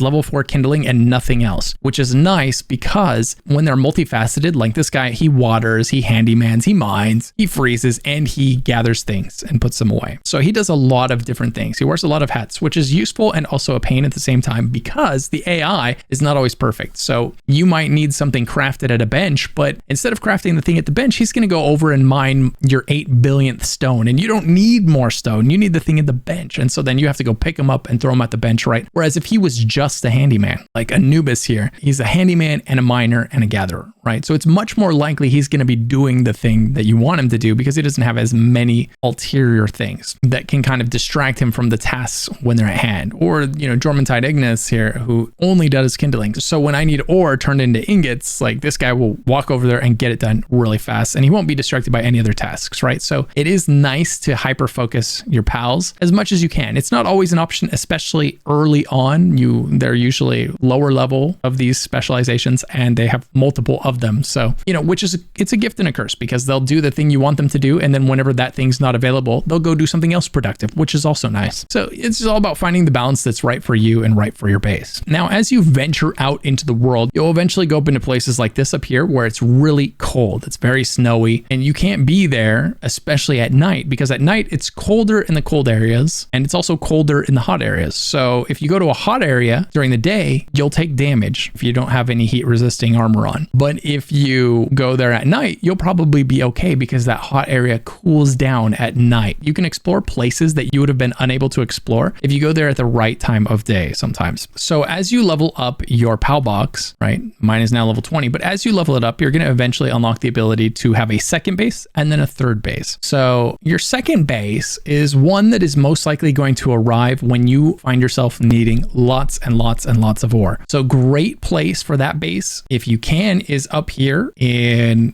Speaker 1: level 4 kindling and nothing else, which is nice because when they're multifaceted, like this guy, he waters, he handymans, he mines, he freezes, and he gathers things and puts them away. So he does a lot of different things. He wears a lot of hats, which is useful and also a pain at the same time because the AI is not always perfect. So you might need something crafted at a bench, but instead of crafting the thing at the bench, he's going to go over and mine your 8 billionth stone, and you don't need more stone. You need the thing at the bench. And so then you have to go pick them up and throw them at the bench, right? Whereas if he was just a handyman, like Anubis here, he's a handyman and a miner and a gatherer, right? So it's much more likely he's going to be doing the thing that you want him to do because he doesn't have as many ulterior things that can kind of distract him from the tasks when they're at hand. Or, you know, Jormuntide Ignis here, who only does kindling. So when I need ore turned into ingots, like this guy will walk over there and get it done really fast, and he won't be distracted by any other tasks, right? So it is nice to hyper focus your pals as much as you can. It's not always an option, especially early on. They're usually lower level of these specializations and they have multiple of them. So, you know, it's a gift and a curse because they'll do the thing you want them to do, and then whenever that thing's not available, they'll go do something else productive, which is also nice. So it's all about finding the balance that's right for you and right for your base. Now, as you venture out into the world, you'll eventually go up into places like this up here where it's really cold. It's very snowy, and you can't be there, especially at night, because at night it's colder in the cold areas and it's also colder in the hot areas. So if you go to a hot area during the day, you'll take damage if you don't have any heat resisting armor on. But if you go there at night, you'll probably be okay because that hot area cools down at night. You can explore places that you would have been unable to explore if you go there at the right time of day sometimes. So as you level up your PAL box, right? Mine is now level 20, but as you level it up, you're going to eventually unlock the ability to have a second base and then a third base. So your second base is one that is most likely going to arrive when you find yourself needing lots and lots and lots of ore. So great place for that base, if you can, is up here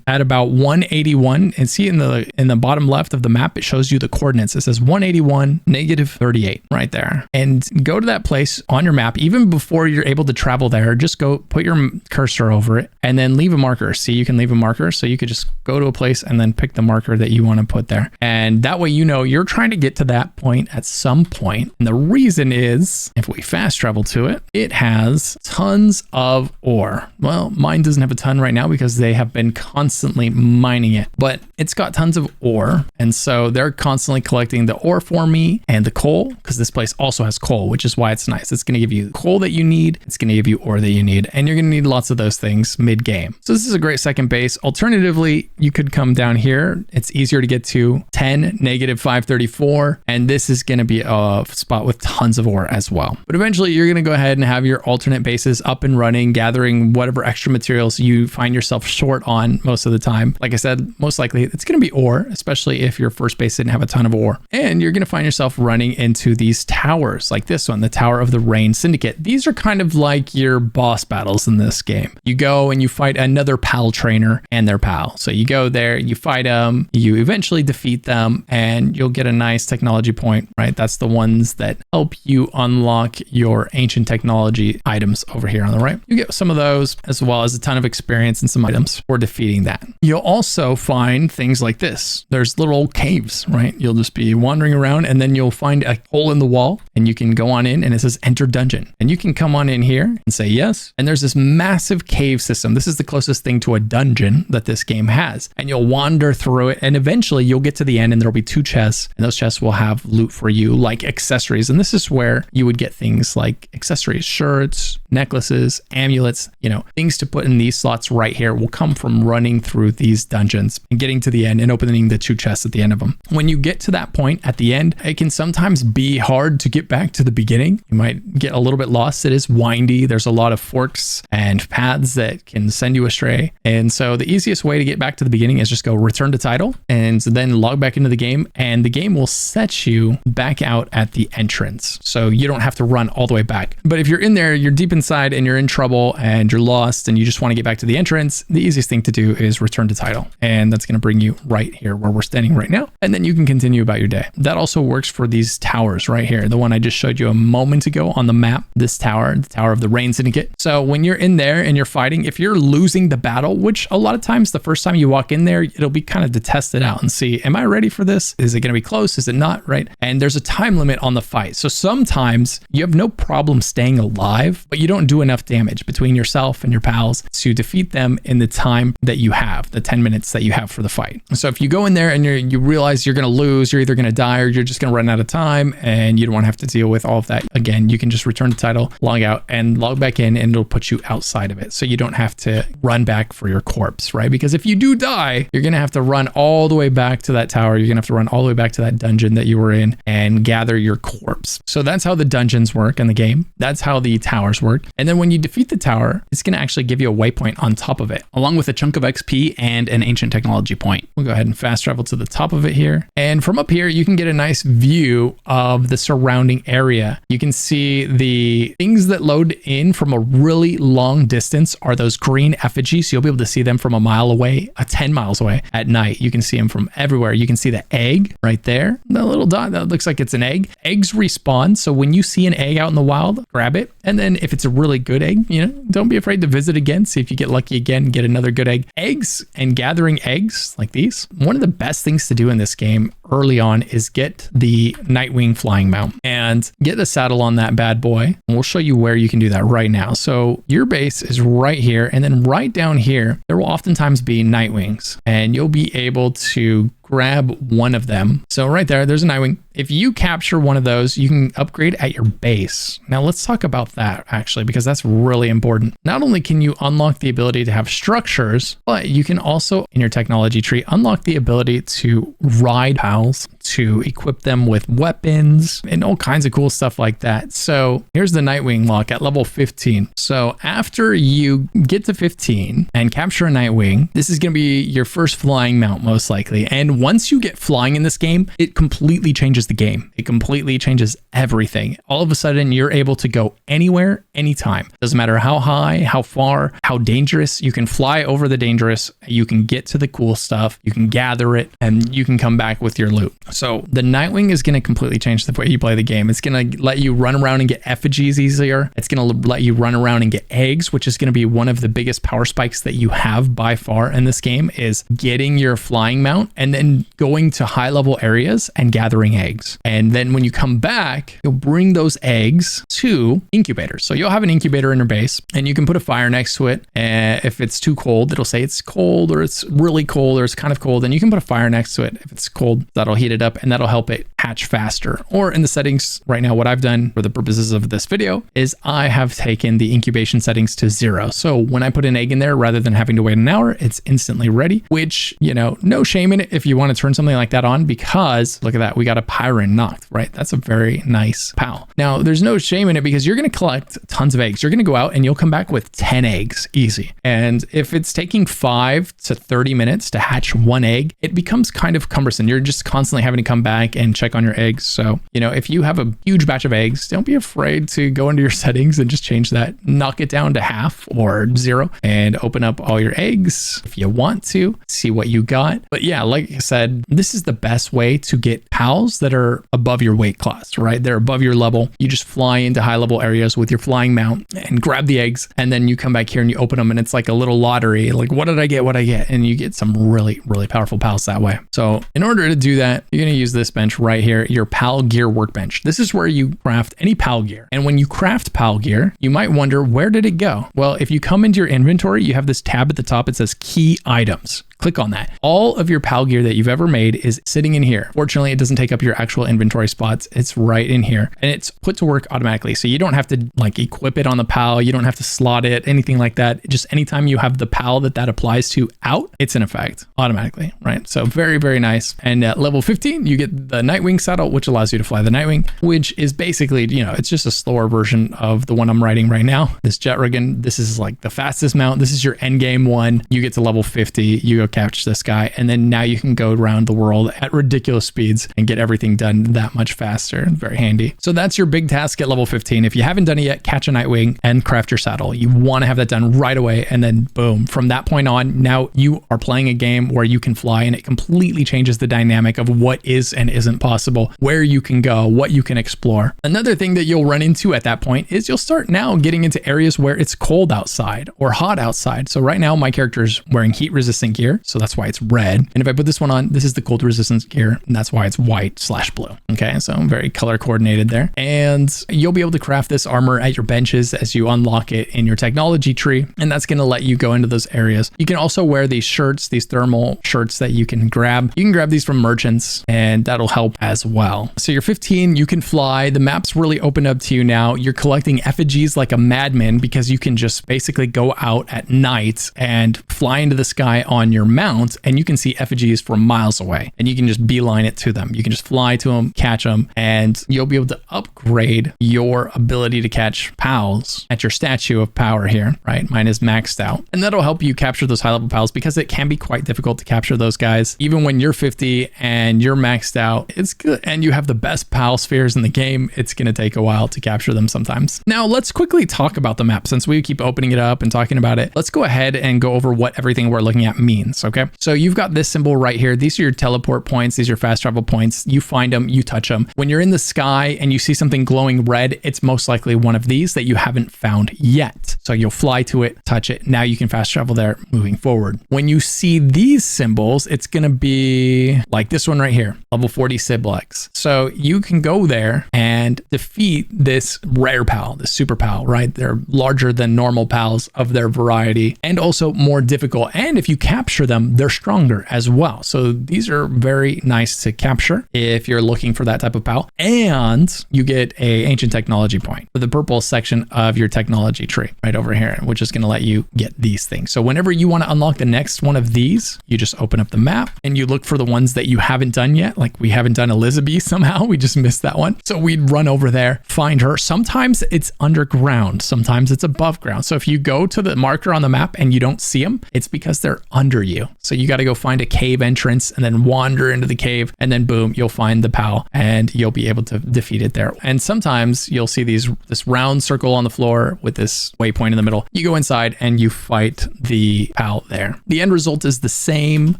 Speaker 1: at about 181, and see in the bottom left of the map, it shows you the coordinates. It says 181 -38 right there. And go to that place on your map. Even before you're able to travel there, just go put your cursor over it and then leave a marker. See, you can leave a marker, so you could just go to a place and then pick the marker that you want to put there. And that way, you know, you're trying to get to that point at some point. And the reason is, if we fast travel to it, it has tons of ore. Well, mine doesn't have a ton right now because they have been constantly mining it, but it's got tons of ore. And so they're constantly collecting the ore for me and the coal, because this place also has coal, which is why it's nice. It's going to give you coal that you need. It's going to give you ore that you need, and you're going to need lots of those things mid game. So this is a great second base. Alternatively, you could come down here. It's easier to get to 10 -534. And this is going to be a spot with tons of ore as well. But eventually you're going to go ahead and have your alternate bases up and running, gathering whatever extra materials you find yourself short on most of the time. Like I said, most likely it's going to be ore, especially if your first base didn't have a ton of ore. And you're going to find yourself running into these towers like this one, the Tower of the Rain Syndicate. These are kind of like your boss battles in this game. You go and you fight another PAL trainer and their PAL. So you go there, you fight them, you eventually defeat them, and you'll get a nice technology point, right? That's the ones that help you unlock your ancient technology items over here on the right. You get some of those, as well as a ton of experience experience and some items for defeating that. You'll also find things like this. There's little caves, right? You'll just be wandering around and then you'll find a hole in the wall and you can go on in and it says enter dungeon. And you can come on in here and say yes. And there's this massive cave system. This is the closest thing to a dungeon that this game has. And you'll wander through it and eventually you'll get to the end and there'll be 2 chests and those chests will have loot for you like accessories. And this is where you would get things like accessories, shirts, necklaces, amulets, things to put in these slots right here will come from running through these dungeons and getting to the end and opening the 2 chests at the end of them. When you get to that point at the end, it can sometimes be hard to get back to the beginning. You might get a little bit lost. It is windy. There's a lot of forks and paths that can send you astray. And so the easiest way to get back to the beginning is just go return to title and then log back into the game, and the game will set you back out at the entrance. So you don't have to run all the way back. But if you're in there, you're deep inside and you're in trouble and you're lost and you just want to get back to the entrance, the easiest thing to do is return to title. And that's going to bring you right here where we're standing right now. And then you can continue about your day. That also works for these towers right here. The one I just showed you a moment ago on the map, this tower, the Tower of the Rain Syndicate. So when you're in there and you're fighting, if you're losing the battle, which a lot of times the first time you walk in there, it'll be kind of to test it out and see, am I ready for this? Is it going to be close? Is it not? Right? And there's a time limit on the fight. So sometimes you have no problem staying alive, but you don't do enough damage between yourself and your pals to defeat them in the time that you have, the 10 minutes that you have for the fight. So if you go in there and you realize you're going to lose, you're either going to die or you're just going to run out of time and you don't want to have to deal with all of that again, you can just return to title, log out and log back in, and it'll put you outside of it. So you don't have to run back for your corpse, right? Because if you do die, you're going to have to run all the way back to that tower. You're going to have to run all the way back to that dungeon that you were in and gather your corpse. So that's how the dungeons work in the game. That's how the towers work. And then when you defeat the tower, it's going to actually give you a waypoint on top of it, along with a chunk of XP and an ancient technology point. We'll go ahead and fast travel to the top of it here. And from up here, you can get a nice view of the surrounding area. You can see the things that load in from a really long distance are those green effigies. You'll be able to see them from a mile away, 10 miles away at night. You can see them from everywhere. You can see the egg right there, the little dot that looks like it's an egg. Eggs respawn. So when you see an egg out in the wild, grab it. And then if it's a really good egg, don't be afraid to visit again. See if you get lucky again, get another good egg. Eggs and gathering eggs like these. One of the best things to do in this game early on is get the Nightwing flying mount and get the saddle on that bad boy. And we'll show you where you can do that right now. So your base is right here. And then right down here, there will oftentimes be Nightwings and you'll be able to grab one of them. So right there's a Nightwing. If you capture one of those, you can upgrade at your base. Now let's talk about that actually, because that's really important. Not only can you unlock the ability to have structures, but you can also in your technology tree unlock the ability to ride pals, to equip them with weapons and all kinds of cool stuff like that. So here's the Nightwing lock at level 15. So after you get to 15 and capture a Nightwing, this is going to be your first flying mount most likely. And once you get flying in this game, it completely changes the game. It completely changes everything. All of a sudden, you're able to go anywhere, anytime. Doesn't matter how high, how far, how dangerous. You can fly over the dangerous. You can get to the cool stuff. You can gather it and you can come back with your loot. So the Nightwing is going to completely change the way you play the game. It's going to let you run around and get effigies easier. It's going to let you run around and get eggs, which is going to be one of the biggest power spikes that you have by far in this game, is getting your flying mount and then going to high level areas and gathering eggs. And then when you come back, you'll bring those eggs to incubators. So you'll have an incubator in your base and you can put a fire next to it. And if it's too cold, it'll say it's cold or it's really cold or it's kind of cold. And you can put a fire next to it. If it's cold, that'll heat it up and that'll help it hatch faster. Or in the settings right now, what I've done for the purposes of this video is I have taken the incubation settings to 0. So when I put an egg in there, rather than having to wait an hour, it's instantly ready, which, no shame in it if you want to turn something like that on, because look at that. We got a Pyron knocked, right? That's a very nice pal. Now there's no shame in it because you're going to collect tons of eggs. You're going to go out and you'll come back with 10 eggs easy. And if it's taking 5 to 30 minutes to hatch one egg, it becomes kind of cumbersome. You're just constantly having to come back and check on your eggs. So, you know, if you have a huge batch of eggs, don't be afraid to go into your settings and just change that, knock it down to half or 0 and open up all your eggs if you want to see what you got. But yeah, like I said, this is the best way to get pals that are above your weight class, right? They're above your level. You just fly into high level areas with your flying mount and grab the eggs, and then you come back here and you open them, and it's like a little lottery. Like, what did I get? What I get? And you get some really, really powerful pals that way. So in order to do that, you're going to use this bench right here, your pal gear workbench. This is where you craft any pal gear. And when you craft pal gear, you might wonder, where did it go? Well, if you come into your inventory, you have this tab at the top. It says key items. Click on that. All of your pal gear that you've ever made is sitting in here. Fortunately, it doesn't take up your actual inventory spots. It's right in here, and it's put to work automatically. So you don't have to like equip it on the pal. You don't have to slot it, anything like that. Just anytime you have the pal that applies to out, it's in effect automatically, right? So very, very nice. And at level 15, you get the Nightwing saddle, which allows you to fly the Nightwing, which is basically, you know, it's just a slower version of the one I'm riding right now. This Jet Riggin, this is like the fastest mount. This is your end game one. You get to level 50, you go catch this guy, and then now you can go around the world at ridiculous speeds and get everything done that much faster. Very handy. So that's your big task at level 15. If you haven't done it yet, catch a Nightwing and craft your saddle. You want to have that done right away, and then boom, from that point on, now you are playing a game where you can fly, and it completely changes the dynamic of what is and isn't possible, where you can go, what you can explore. Another thing that you'll run into at that point is you'll start now getting into areas where it's cold outside or hot outside. So right now my character is wearing heat resistant gear, so that's why it's red. And if I put this one on, this is the cold resistance gear, and that's why it's white/blue. Okay, so very color coordinated there. And you'll be able to craft this armor at your benches as you unlock it in your technology tree, and that's going to let you go into those areas. You can also wear these shirts, these thermal shirts that you can grab. You can grab these from merchants, and that'll help as well. So you're 15, you can fly. The map's really opened up to you now. You're collecting effigies like a madman because you can just basically go out at night and fly into the sky on your mount, and you can see effigies from miles away, and you can just beeline it to them. You can just fly to them, catch them, and you'll be able to upgrade your ability to catch pals at your statue of power here, right? Mine is maxed out, and that'll help you capture those high level pals because it can be quite difficult to capture those guys. Even when you're 50 and you're maxed out, it's good, and you have the best pal spheres in the game, it's going to take a while to capture them sometimes. Now let's quickly talk about the map. Since we keep opening it up and talking about it, let's go ahead and go over what everything we're looking at means. Okay, so you've got this symbol right here. These are your teleport points. These are fast travel points. You find them, you touch them. When you're in the sky and you see something glowing red, it's most likely one of these that you haven't found yet. So you'll fly to it, touch it. Now you can fast travel there moving forward. When you see these symbols, it's going to be like this one right here, level 40 Siblex. So you can go there and defeat this rare pal, this super pal, right? They're larger than normal pals of their variety and also more difficult. And if you capture them, they're stronger as well. So these are very nice to capture if you're looking for that type of pal. And you get a ancient technology point for the purple section of your technology tree right over here, which is going to let you get these things. So whenever you want to unlock the next one of these, you just open up the map and you look for the ones that you haven't done yet. Like we haven't done Elizabeth somehow. We just missed that one. So we'd run over there, find her. Sometimes it's underground. Sometimes it's above ground. So if you go to the marker on the map and you don't see them, it's because they're under you. So you got to go find a cave entrance and then wander into the cave, and then boom, you'll find the pal and you'll be able to defeat it there. And sometimes you'll see this round circle on the floor with this waypoint in the middle. You go inside and you fight the pal there. The end result is the same.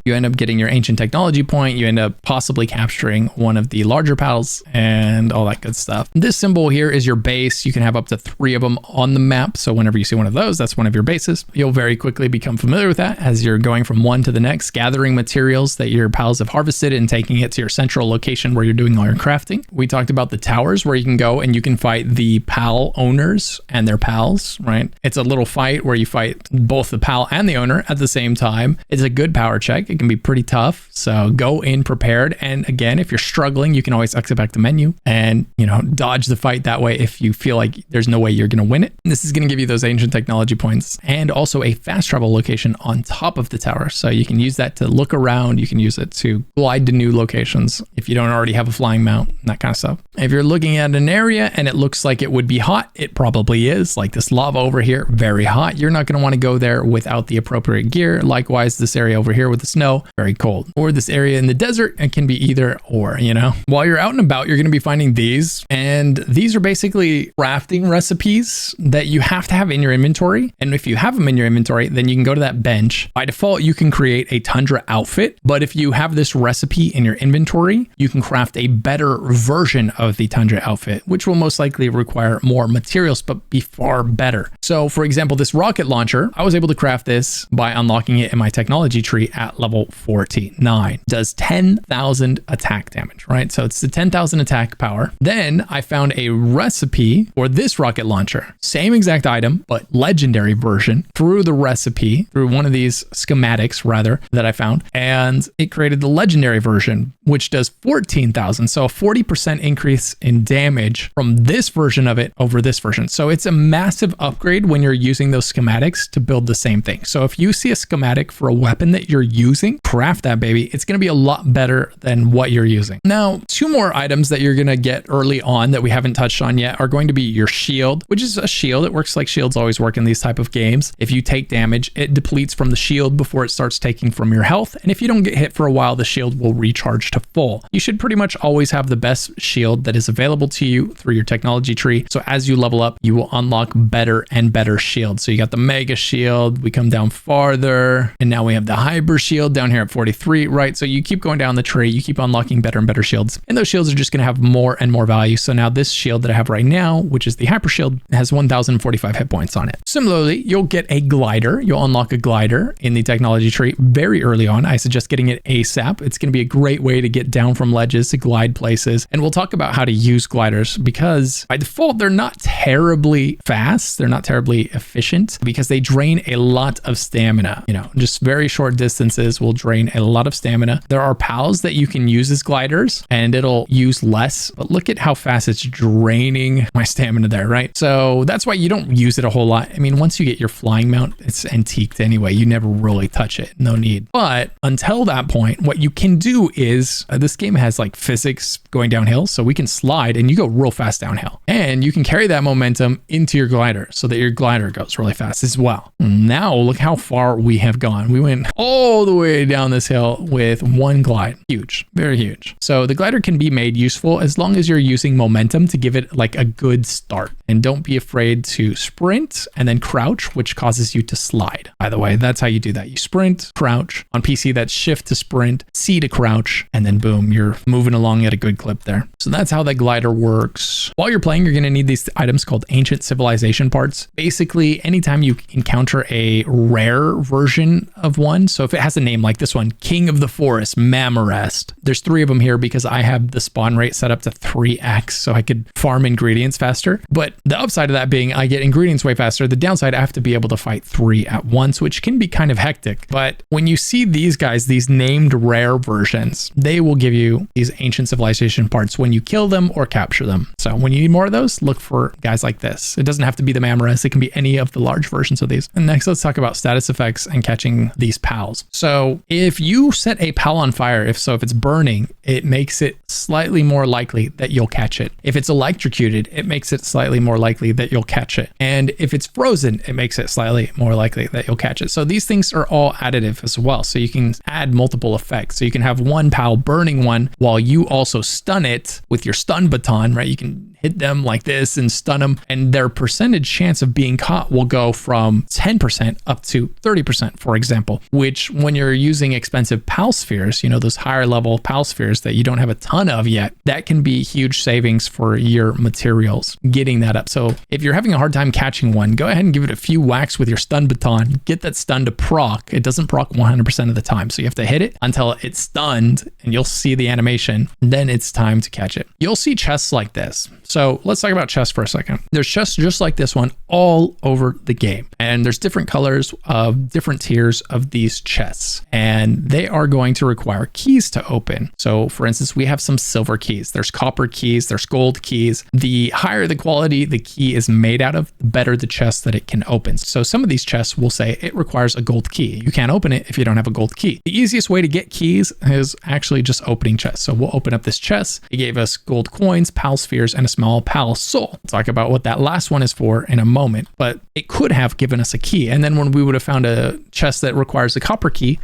Speaker 1: You end up getting your ancient technology point. You end up possibly capturing one of the larger pals and all that good stuff. This symbol here is your base. You can have up to 3 of them on the map. So whenever you see one of those, that's one of your bases. You'll very quickly become familiar with that as you're going from one to the next, gathering materials that your pals have harvested and taking it to your central location where you're doing all your crafting. We talked about the towers where you can go and you can fight the pal owners and their pals, right? It's a little fight where you fight both the pal and the owner at the same time. It's a good power check. It can be pretty tough. So go in prepared. And again, if you're struggling, you can always exit back the menu and, dodge the fight that way if you feel like there's no way you're going to win it. This is going to give you those ancient technology points and also a fast travel location on top of the tower. So you can use that to look around. You can use it to glide to new locations if you don't already have a flying mount, that kind of stuff. If you're looking at an area and it looks like it would be hot, it probably is. Like this lava over here, very hot. You're not going to want to go there without the appropriate gear. Likewise, this area over here with the snow, very cold. Or this area in the desert, it can be either or, you know. While you're out and about, you're going to be finding these, and these are basically crafting recipes that you have to have in your inventory. And if you have them in your inventory, then you can go to that bench. By default, you can create a tundra outfit, but if you have this recipe in your inventory, you can craft a better version of the tundra outfit, which will most likely require more materials, but be far better. So for example, this rocket launcher, I was able to craft this by unlocking it in my technology tree at level 49. It does 10,000 attack damage, right? So it's the 10,000 attack power. Then I found a recipe for this rocket launcher, same exact item, but legendary version through the recipe, through one of these schematics rather that I found. And it created the legendary version, which does 14,000. So a 40% increase in damage from this version of it over this version. So it's a massive upgrade when you're using those schematics to build the same thing. So if you see a schematic for a weapon that you're using, craft that baby. It's going to be a lot better than what you're using. Now, two more items that you're going to get early on that we haven't touched on yet are going to be your shield, which is a shield. It works like shields always work in these type of games. If you take damage, it depletes from the shield before it starts taking from your health. And if you don't get hit for a while, the shield will recharge to full. You should pretty much always have the best shield that is available to you through your technology tree. So as you level up, you will unlock better and better shields. So you got the mega shield, we come down farther, and now we have the hyper shield down here at 43, right? So you keep going down the tree, you keep unlocking better and better shields, and those shields are just going to have more and more value. So now this shield that I have right now, which is the hyper shield, has 1,045 hit points on it. Similarly, you'll get a glider. You'll unlock a glider in the technology tree very early on. I suggest getting it ASAP. It's going to be a great way to get down from ledges to glide places. And we'll talk about how to use gliders because by default, they're not terribly fast. They're not terribly efficient because they drain a lot of stamina. You know, just very short distances will drain a lot of stamina. There are pals that you can use as gliders and it'll use less, but look at how fast it's draining my stamina there, right? So that's why you don't use it a whole lot. I mean, once you get your flying mount, it's antiqued anyway. You never really touch it. No need. But until that point, what you can do is this game has like physics going downhill. So we can slide and you go real fast downhill and you can carry that momentum into your glider so that your glider goes really fast as well. Now look how far we have gone. We went all the way down this hill with one glide. Huge, very huge. So the glider can be made useful as long as you're using momentum to give it like a good start. And don't be afraid to sprint and then crouch, which causes you to slide. By the way, that's how you do that. You sprint, crouch. On PC, that's shift to sprint, C to crouch, and then boom, you're moving along at a good clip there. So that's how that glider works. While you're playing, you're going to need these items called ancient civilization parts. Basically, anytime you encounter a rare version of one, so if it has a name like this one, King of the Forest, Mamorest, there's 3 of them here because I have the spawn rate set up to 3x so I could farm ingredients faster. But the upside of that being I get ingredients way faster. The downside, I have to be able to fight 3 at once, which can be kind of hectic. But when you see these guys, these named rare versions, they will give you these ancient civilization parts when you kill them or capture them. So when you need more of those, look for guys like this. It doesn't have to be the Mamorest. It can be any of the large versions of these. And next, let's talk about status effects and catching these pals. So if you set a pal on fire, if it's burning, it makes it slightly more likely that you'll catch it. If it's electrocuted, it makes it slightly more likely that you'll catch it. And if it's frozen, it makes it slightly more likely that you'll catch it. So these things are all additive as well. So you can add multiple effects. So you can have one pal burning one while you also stun it with your stun baton, right? You can hit them like this and stun them, and their percentage chance of being caught will go from 10% up to 30%, for example, which when you're using expensive pal spheres, you know, those higher level pal spheres that you don't have a ton of yet, that can be huge savings for your materials, getting that up. So if you're having a hard time catching one, go ahead and give it a few whacks with your stun baton, get that stun to proc. It doesn't proc 100% of the time. So you have to hit it until it's stunned and you'll see the animation. Then it's time to catch it. You'll see chests like this. So let's talk about chests for a second. There's chests just like this one all over the game. And there's different colors of different tiers of these chests. And they are going to require keys to open. So for instance, we have some silver keys. There's copper keys. There's gold keys. The higher the quality the key is made out of, the better the chest that it can open. So some of these chests will say it requires a gold key. You can't open it if you don't have a gold key. The easiest way to get keys is actually just opening chests. So we'll open up this chest. It gave us gold coins, pal spheres, and a small pal soul. We'll talk about what that last one is for in a moment, but it could have given us a key. And then when we would have found a chest that requires a copper key,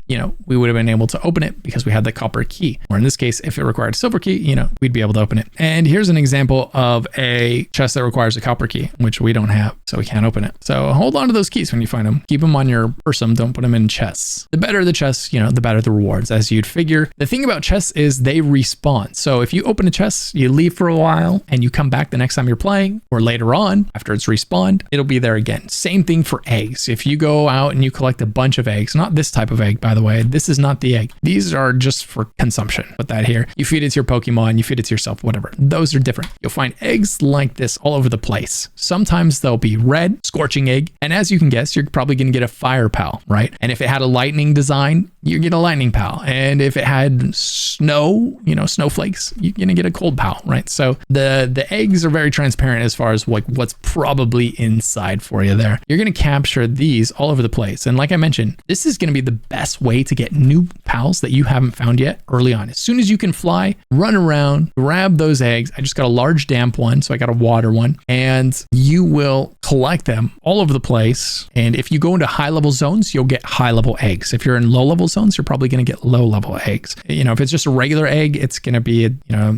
Speaker 1: we would have been able to open it because we had the copper key. Or in this case, if it required a silver key, we'd be able to open it. And here's an example of a chest that requires a copper key, which we don't have, so we can't open it. So hold on to those keys when you find them. Keep them on your person. Don't put them in chests. The better the chests, the better the rewards, as you'd figure. The thing about chests is they respawn. So if you open a chest, you leave for a while and you come back the next time you're playing, or later on after it's respawned, it'll be there again. Same thing for eggs. If you go out and you collect a bunch of eggs, not this type of egg, by the way, this is not the egg. These are just for consumption. Put that here. You feed it to your Pokemon, you feed it to yourself, whatever. Those are different. You'll find eggs like this all over the place. Sometimes they'll be red, scorching egg. And as you can guess, you're probably going to get a fire pal, right? And if it had a lightning design, you get a lightning pal. And if it had snow, snowflakes, you're going to get a cold pal, right? So the eggs are very transparent as far as like what's probably inside for you there. You're going to capture these all over the place. And like I mentioned, this is going to be the best way to get new pals that you haven't found yet early on. As soon as you can fly, run around, grab those eggs. I just got a large damp one, so I got a water one, and you will collect them all over the place. And if you go into high level zones, you'll get high level eggs. If you're in low level zones, you're probably going to get low level eggs. If it's just a regular egg, it's going to be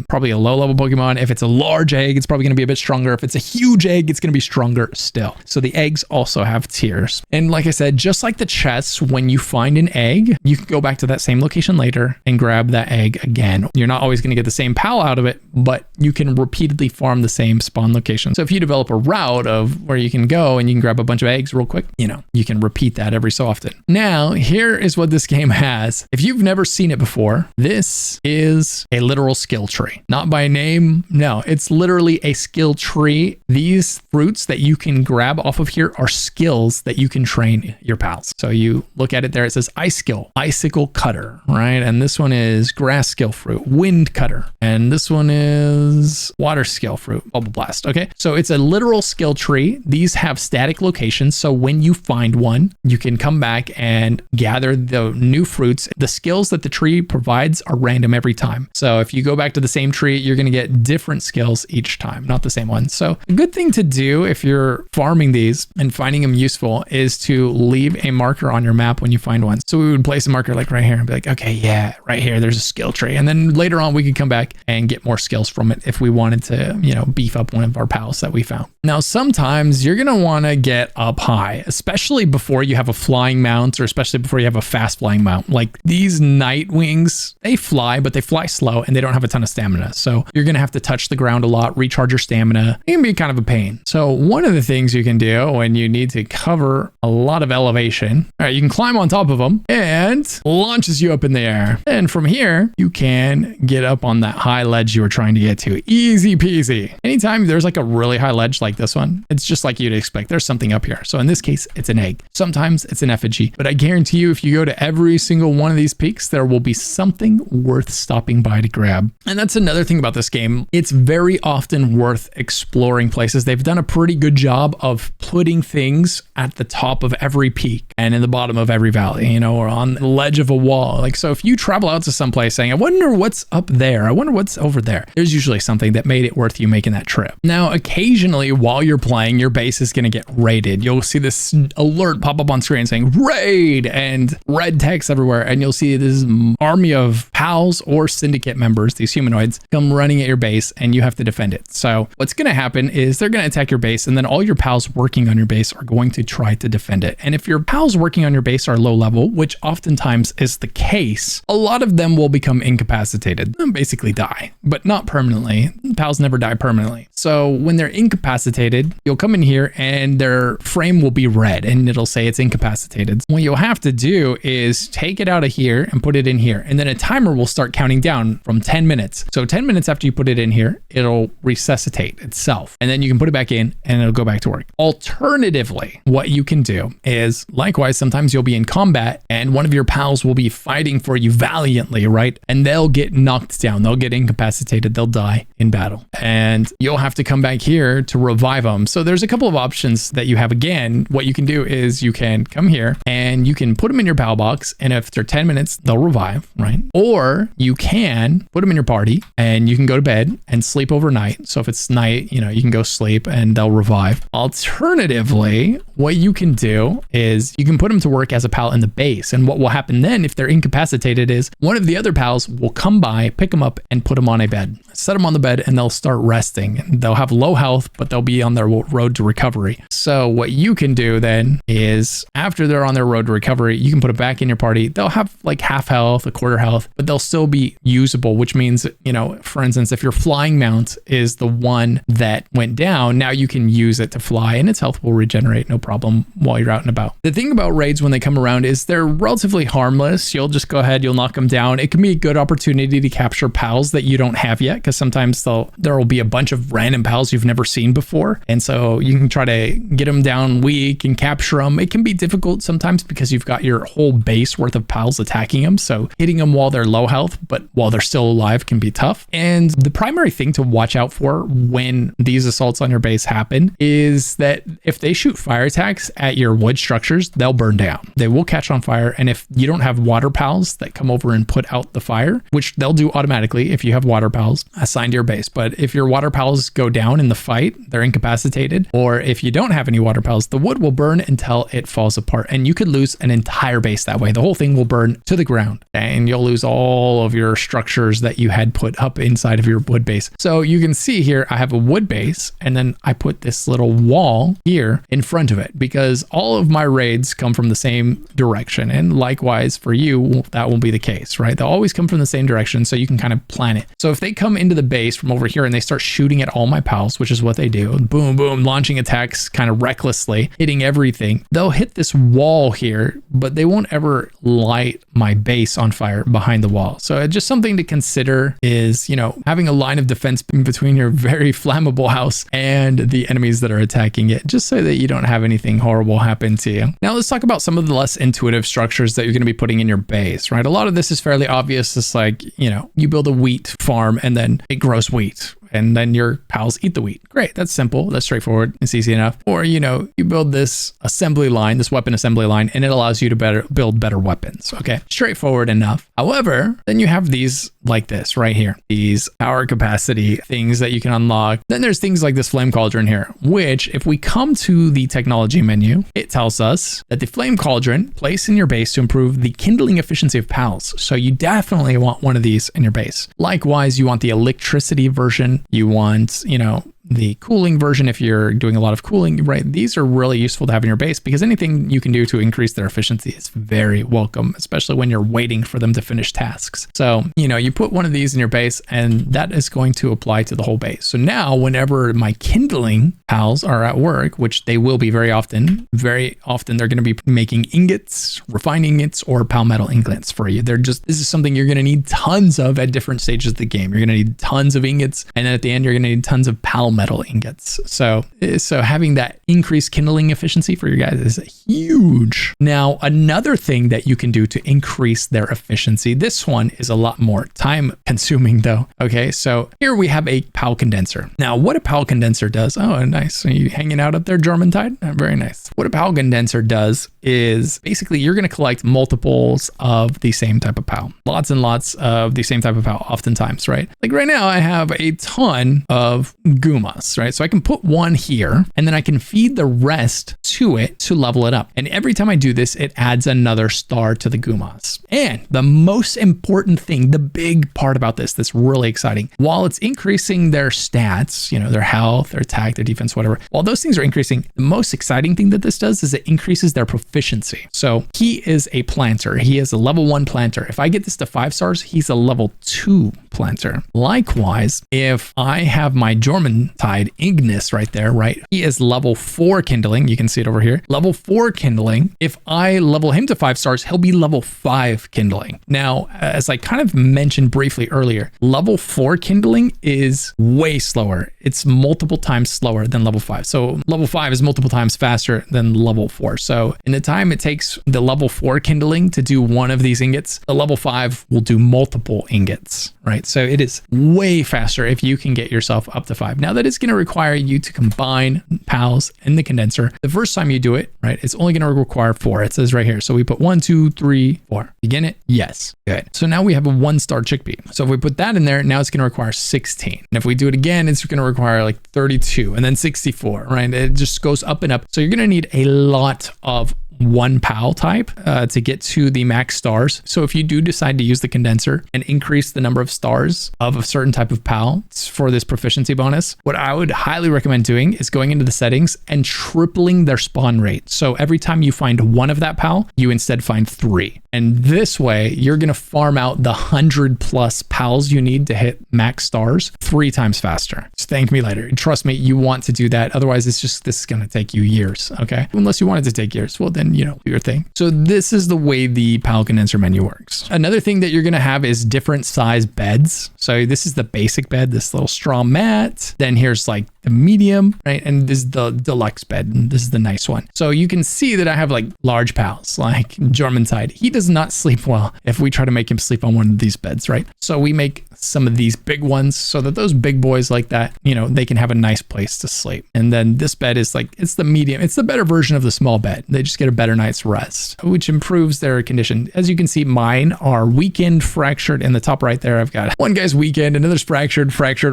Speaker 1: probably a low level Pokemon. If it's a large egg, it's probably going to be a bit stronger. If it's a huge egg, it's going to be stronger still. So the eggs also have tiers. And like I said, just like the chests, when you find an egg, you can go back to that same location later and grab that egg again. You're not always going to get the same pal out of it, but you can repeatedly farm the same spawn location. So if you develop a route of where you can go and you can grab a bunch of eggs real quick, you can repeat that every so often. Now, here is what this game has. If you've never seen it before, this is a literal skill tree. Not by name, no, it's literally a skill tree. These fruits that you can grab off of here are skills that you can train your pals. So you look at it there, it says ice skill, icicle cutter, right? And this one is grass skill fruit, wind cutter. And this one is water skill fruit, bubble blast. Okay. So it's a literal skill tree. These have static locations. So when you find one, you can come back and gather the new fruits. The skills that the tree provides are random every time. So if you go back to the same tree, you're going to get different skills each time, not the same one. So a good thing to do if you're farming these and finding them useful is to leave a marker on your map when you find one. So we would place a marker like right here and be like, okay, yeah, right here, there's a skill tree. And then later on, we could come back and get more skills from it if we wanted to, beef up one of our pals that we found. Now, sometimes you're going to want to get up high, especially before you have a flying mount or especially before you have a fast flying mount. Like these night wings, they fly, but they fly slow and they don't have a ton of stamina. So you're going to have to touch the ground a lot, recharge your stamina. It can be kind of a pain. So one of the things you can do when you need to cover a lot of elevation, all right, you can climb on top of them and launches you up in the air. And from here, you can get up on that high ledge you were trying to get to. Easy peasy. Anytime there's like a really high ledge like this one, it's just like you'd expect. There's something up here. So in this case, it's an egg. Sometimes it's an effigy. But I guarantee you, if you go to every single one of these peaks, there will be something worth stopping by to grab. And that's another thing about this game. It's very often worth exploring places. They've done a pretty good job of putting things at the top of every peak and in the bottom of every valley, or on the ledge of a wall. Like, so if you travel out to some place saying, I wonder what's up there, I wonder what's over there, there's usually something that made it worth you making that trip. Now, occasionally while you're playing, your base is going to get raided. You'll see this alert pop up on screen saying raid and red text everywhere. And you'll see this army of pals or syndicate members, these humanoids, come running at your base and you have to defend it. So what's going to happen is they're going to attack your base and then all your pals working on your base are going to try to defend it. And if your pals working on your base are low level, which oftentimes is the case, a lot of them will become incapacitated and basically die, but not permanently. Pals never die permanently. So when they're incapacitated, you'll come in here and their frame will be red and it'll say it's incapacitated. What you'll have to do is take it out of here and put it in here. And then a timer will start counting down from 10 minutes. So 10 minutes after you put it in here, it'll resuscitate itself. And then you can put it back in and it'll go back to work. Alternatively, what you can do is likewise, sometimes you'll be in combat and one of your pals will be fighting for you valiantly, right? And they'll get knocked down. They'll get incapacitated. They'll die in battle. And you'll have to come back here to revive them. So there's a couple of options that you have. Again, what you can do is you can come here and you can put them in your pal box. And after 10 minutes, they'll revive, right? Or you can put them in your party and you can go to bed and sleep overnight. So if it's night, you know, you can go sleep and they'll revive. Alternatively, what you can do is you can put them to work as a pal in the base. And what will happen then if they're incapacitated is one of the other pals will come by, pick them up and put them on a bed, set them on the bed, and they'll start resting. And they'll have low health, but they'll be on their road to recovery. So what you can do then is after they're on their road to recovery, you can put it back in your party. They'll have like half health, a quarter health, but they'll still be usable, which means, you know, for instance, if your flying mount is the one that went down, now you can use it to fly and its health will regenerate no problem while you're out and about. The thing about raids when they come around is they're relatively harmless. You'll just go ahead, you'll knock them down. It can be a good opportunity to capture pals that you don't have yet, because sometimes there will be a bunch of random pals you've never seen before. And so you can try to get them down weak and capture them. It can be difficult sometimes because you've got your whole base worth of pals attacking them. So hitting them while they're low health, but while they're still alive can be tough. And the primary thing to watch out for when these assaults on your base happen is that if they shoot fire attacks at your wood structures, they'll burn down. They will catch on fire. And if you don't have water pals that come over and put out the fire, which they'll do automatically if you have water pals assigned to your base. But if your water pals go down in the fight, they're incapacitated. Or if you don't have any water pals, the wood will burn until it falls apart. And you could lose an entire base that way. The whole thing will burn to the ground and you'll lose all of your structures that you had put up inside of your wood base. So you can see here, I have a wood base and then I put this little wall here in front of it because all of my raids come from the same direction. And likewise for you, that will be the case, right? They'll always come from the same direction so you can kind of plan it. So if they come into the base from over here and they start shooting at all my pals, which is what they do, boom, boom, launching attacks kind of recklessly, hitting everything, they'll hit this wall here, but they won't ever light my base on fire behind the wall. So just something to consider is, you know, having a line of defense between your very flammable house and the enemies that are attacking it, just so that you don't have anything horrible happen to you. Now let's talk about some of the less intuitive structures that you're going to be putting in your base, right? A lot of this is fairly obvious. It's like, you know, you build a wheat farm and then it grows wheat. And then your pals eat the wheat. Great, that's simple, that's straightforward, it's easy enough. Or, you know, you build this assembly line, this weapon assembly line, and it allows you to build better weapons, okay? Straightforward enough. However, then you have these like this right here, these power capacity things that you can unlock. Then there's things like this flame cauldron here, which if we come to the technology menu, it tells us that the flame cauldron placed in your base to improve the kindling efficiency of pals. So you definitely want one of these in your base. Likewise, you want the electricity version. You want, you know, the cooling version if you're doing a lot of cooling, right? These are really useful to have in your base because anything you can do to increase their efficiency is very welcome, especially when you're waiting for them to finish tasks. So, you know, you put one of these in your base and that is going to apply to the whole base. So now whenever my kindling pals are at work, which they will be very often, they're going to be making ingots, refined ingots, or palmetto ingots for you. This is something you're going to need tons of at different stages of the game. You're going to need tons of ingots. And then at the end, you're going to need tons of palmetto ingots. So having that increased kindling efficiency for your guys is huge. Now, another thing that you can do to increase their efficiency, this one is a lot more time consuming though. Okay, so here we have a PAL condenser. Now, what a PAL condenser does, oh, nice. Are you hanging out up there, German Tide? Oh, very nice. What a PAL condenser does is basically you're going to collect multiples of the same type of PAL. Lots and lots of the same type of PAL oftentimes, right? Like right now, I have a ton of Guma. Right? So I can put one here and then I can feed the rest to it to level it up. And every time I do this, it adds another star to the Gumas. And the most important thing, the big part about this that's really exciting, while it's increasing their stats, you know, their health, their attack, their defense, whatever, while those things are increasing, the most exciting thing that this does is it increases their proficiency. So he is a planter. He is a level 1 planter. If I get this to 5 stars, he's a level 2 planter. Likewise, if I have my German Germantide Ignis right there, right? He is level 4 kindling. You can see it over here. Level 4 kindling. If I level him to 5 stars, he'll be level 5 kindling. Now, as I kind of mentioned briefly earlier, level 4 kindling is way slower. It's multiple times slower than level 5. So level 5 is multiple times faster than level 4. So in the time it takes the level 4 kindling to do one of these ingots, the level 5 will do multiple ingots, right? So it is way faster if you can get yourself up to 5. Now that is going to require you to combine pals in the condenser. The first time you do it, right, it's only going to require 4. It says right here. So we put 1, 2, 3, 4. Begin it? Yes. Good. So now we have a 1-star chickpea. So if we put that in there, now it's going to require 16. And if we do it again, it's going to require like 32 and then 64, right? It just goes up and up. So you're going to need a lot of one PAL type to get to the max stars. So if you do decide to use the condenser and increase the number of stars of a certain type of PAL for this proficiency bonus, what I would highly recommend doing is going into the settings and tripling their spawn rate. So every time you find one of that PAL, you instead find 3. And this way, you're going to farm out the 100+ PALs you need to hit max stars 3 times faster. Just thank me later. Trust me, you want to do that. Otherwise, this is going to take you years, okay? Unless you want it to take years, well, then, do your thing. So this is the way the PAL condenser menu works. Another thing that you're going to have is different size beds. So this is the basic bed, this little straw mat. Then here's like the medium, right? And this is the deluxe bed. And this is the nice one. So you can see that I have like large pals, like Germantide. He does not sleep well if we try to make him sleep on one of these beds, right? So we make some of these big ones so that those big boys like that, they can have a nice place to sleep. And then this bed is like, it's the medium, it's the better version of the small bed. They just get a better night's rest, which improves their condition. As you can see, mine are weakened, fractured. In the top right there, I've got one guy's weakened, another's fractured,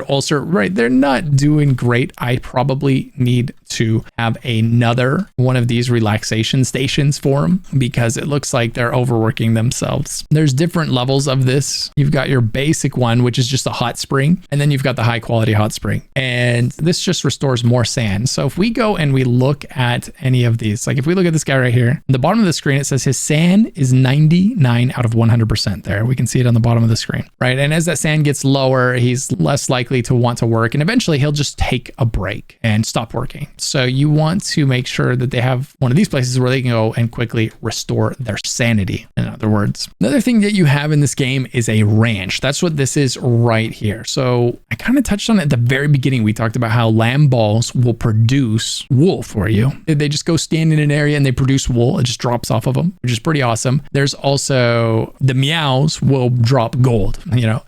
Speaker 1: ulcer, right? They're not doing great. I probably need to have another one of these relaxation stations for them because it looks like they're overworking themselves. There's different levels of this. You've got your basic one, which is just a hot spring. And then you've got the high quality hot spring. And this just restores more sand. So if we go and we look at any of these, like if we look at this guy right here, at the bottom of the screen, it says his sand is 99 out of 100% there. We can see it on the bottom of the screen, right? And as that sand gets lower, he's less likely to want to work. And eventually he'll just take a break and stop working. So you want to make sure that they have one of these places where they can go and quickly restore their sanity. In other words, another thing that you have in this game is a ranch. That's what this is right here. So I kind of touched on it at the very beginning. We talked about how lamb balls will produce wool for you. They just go stand in an area and they produce wool. It just drops off of them, which is pretty awesome. There's also the meows will drop gold,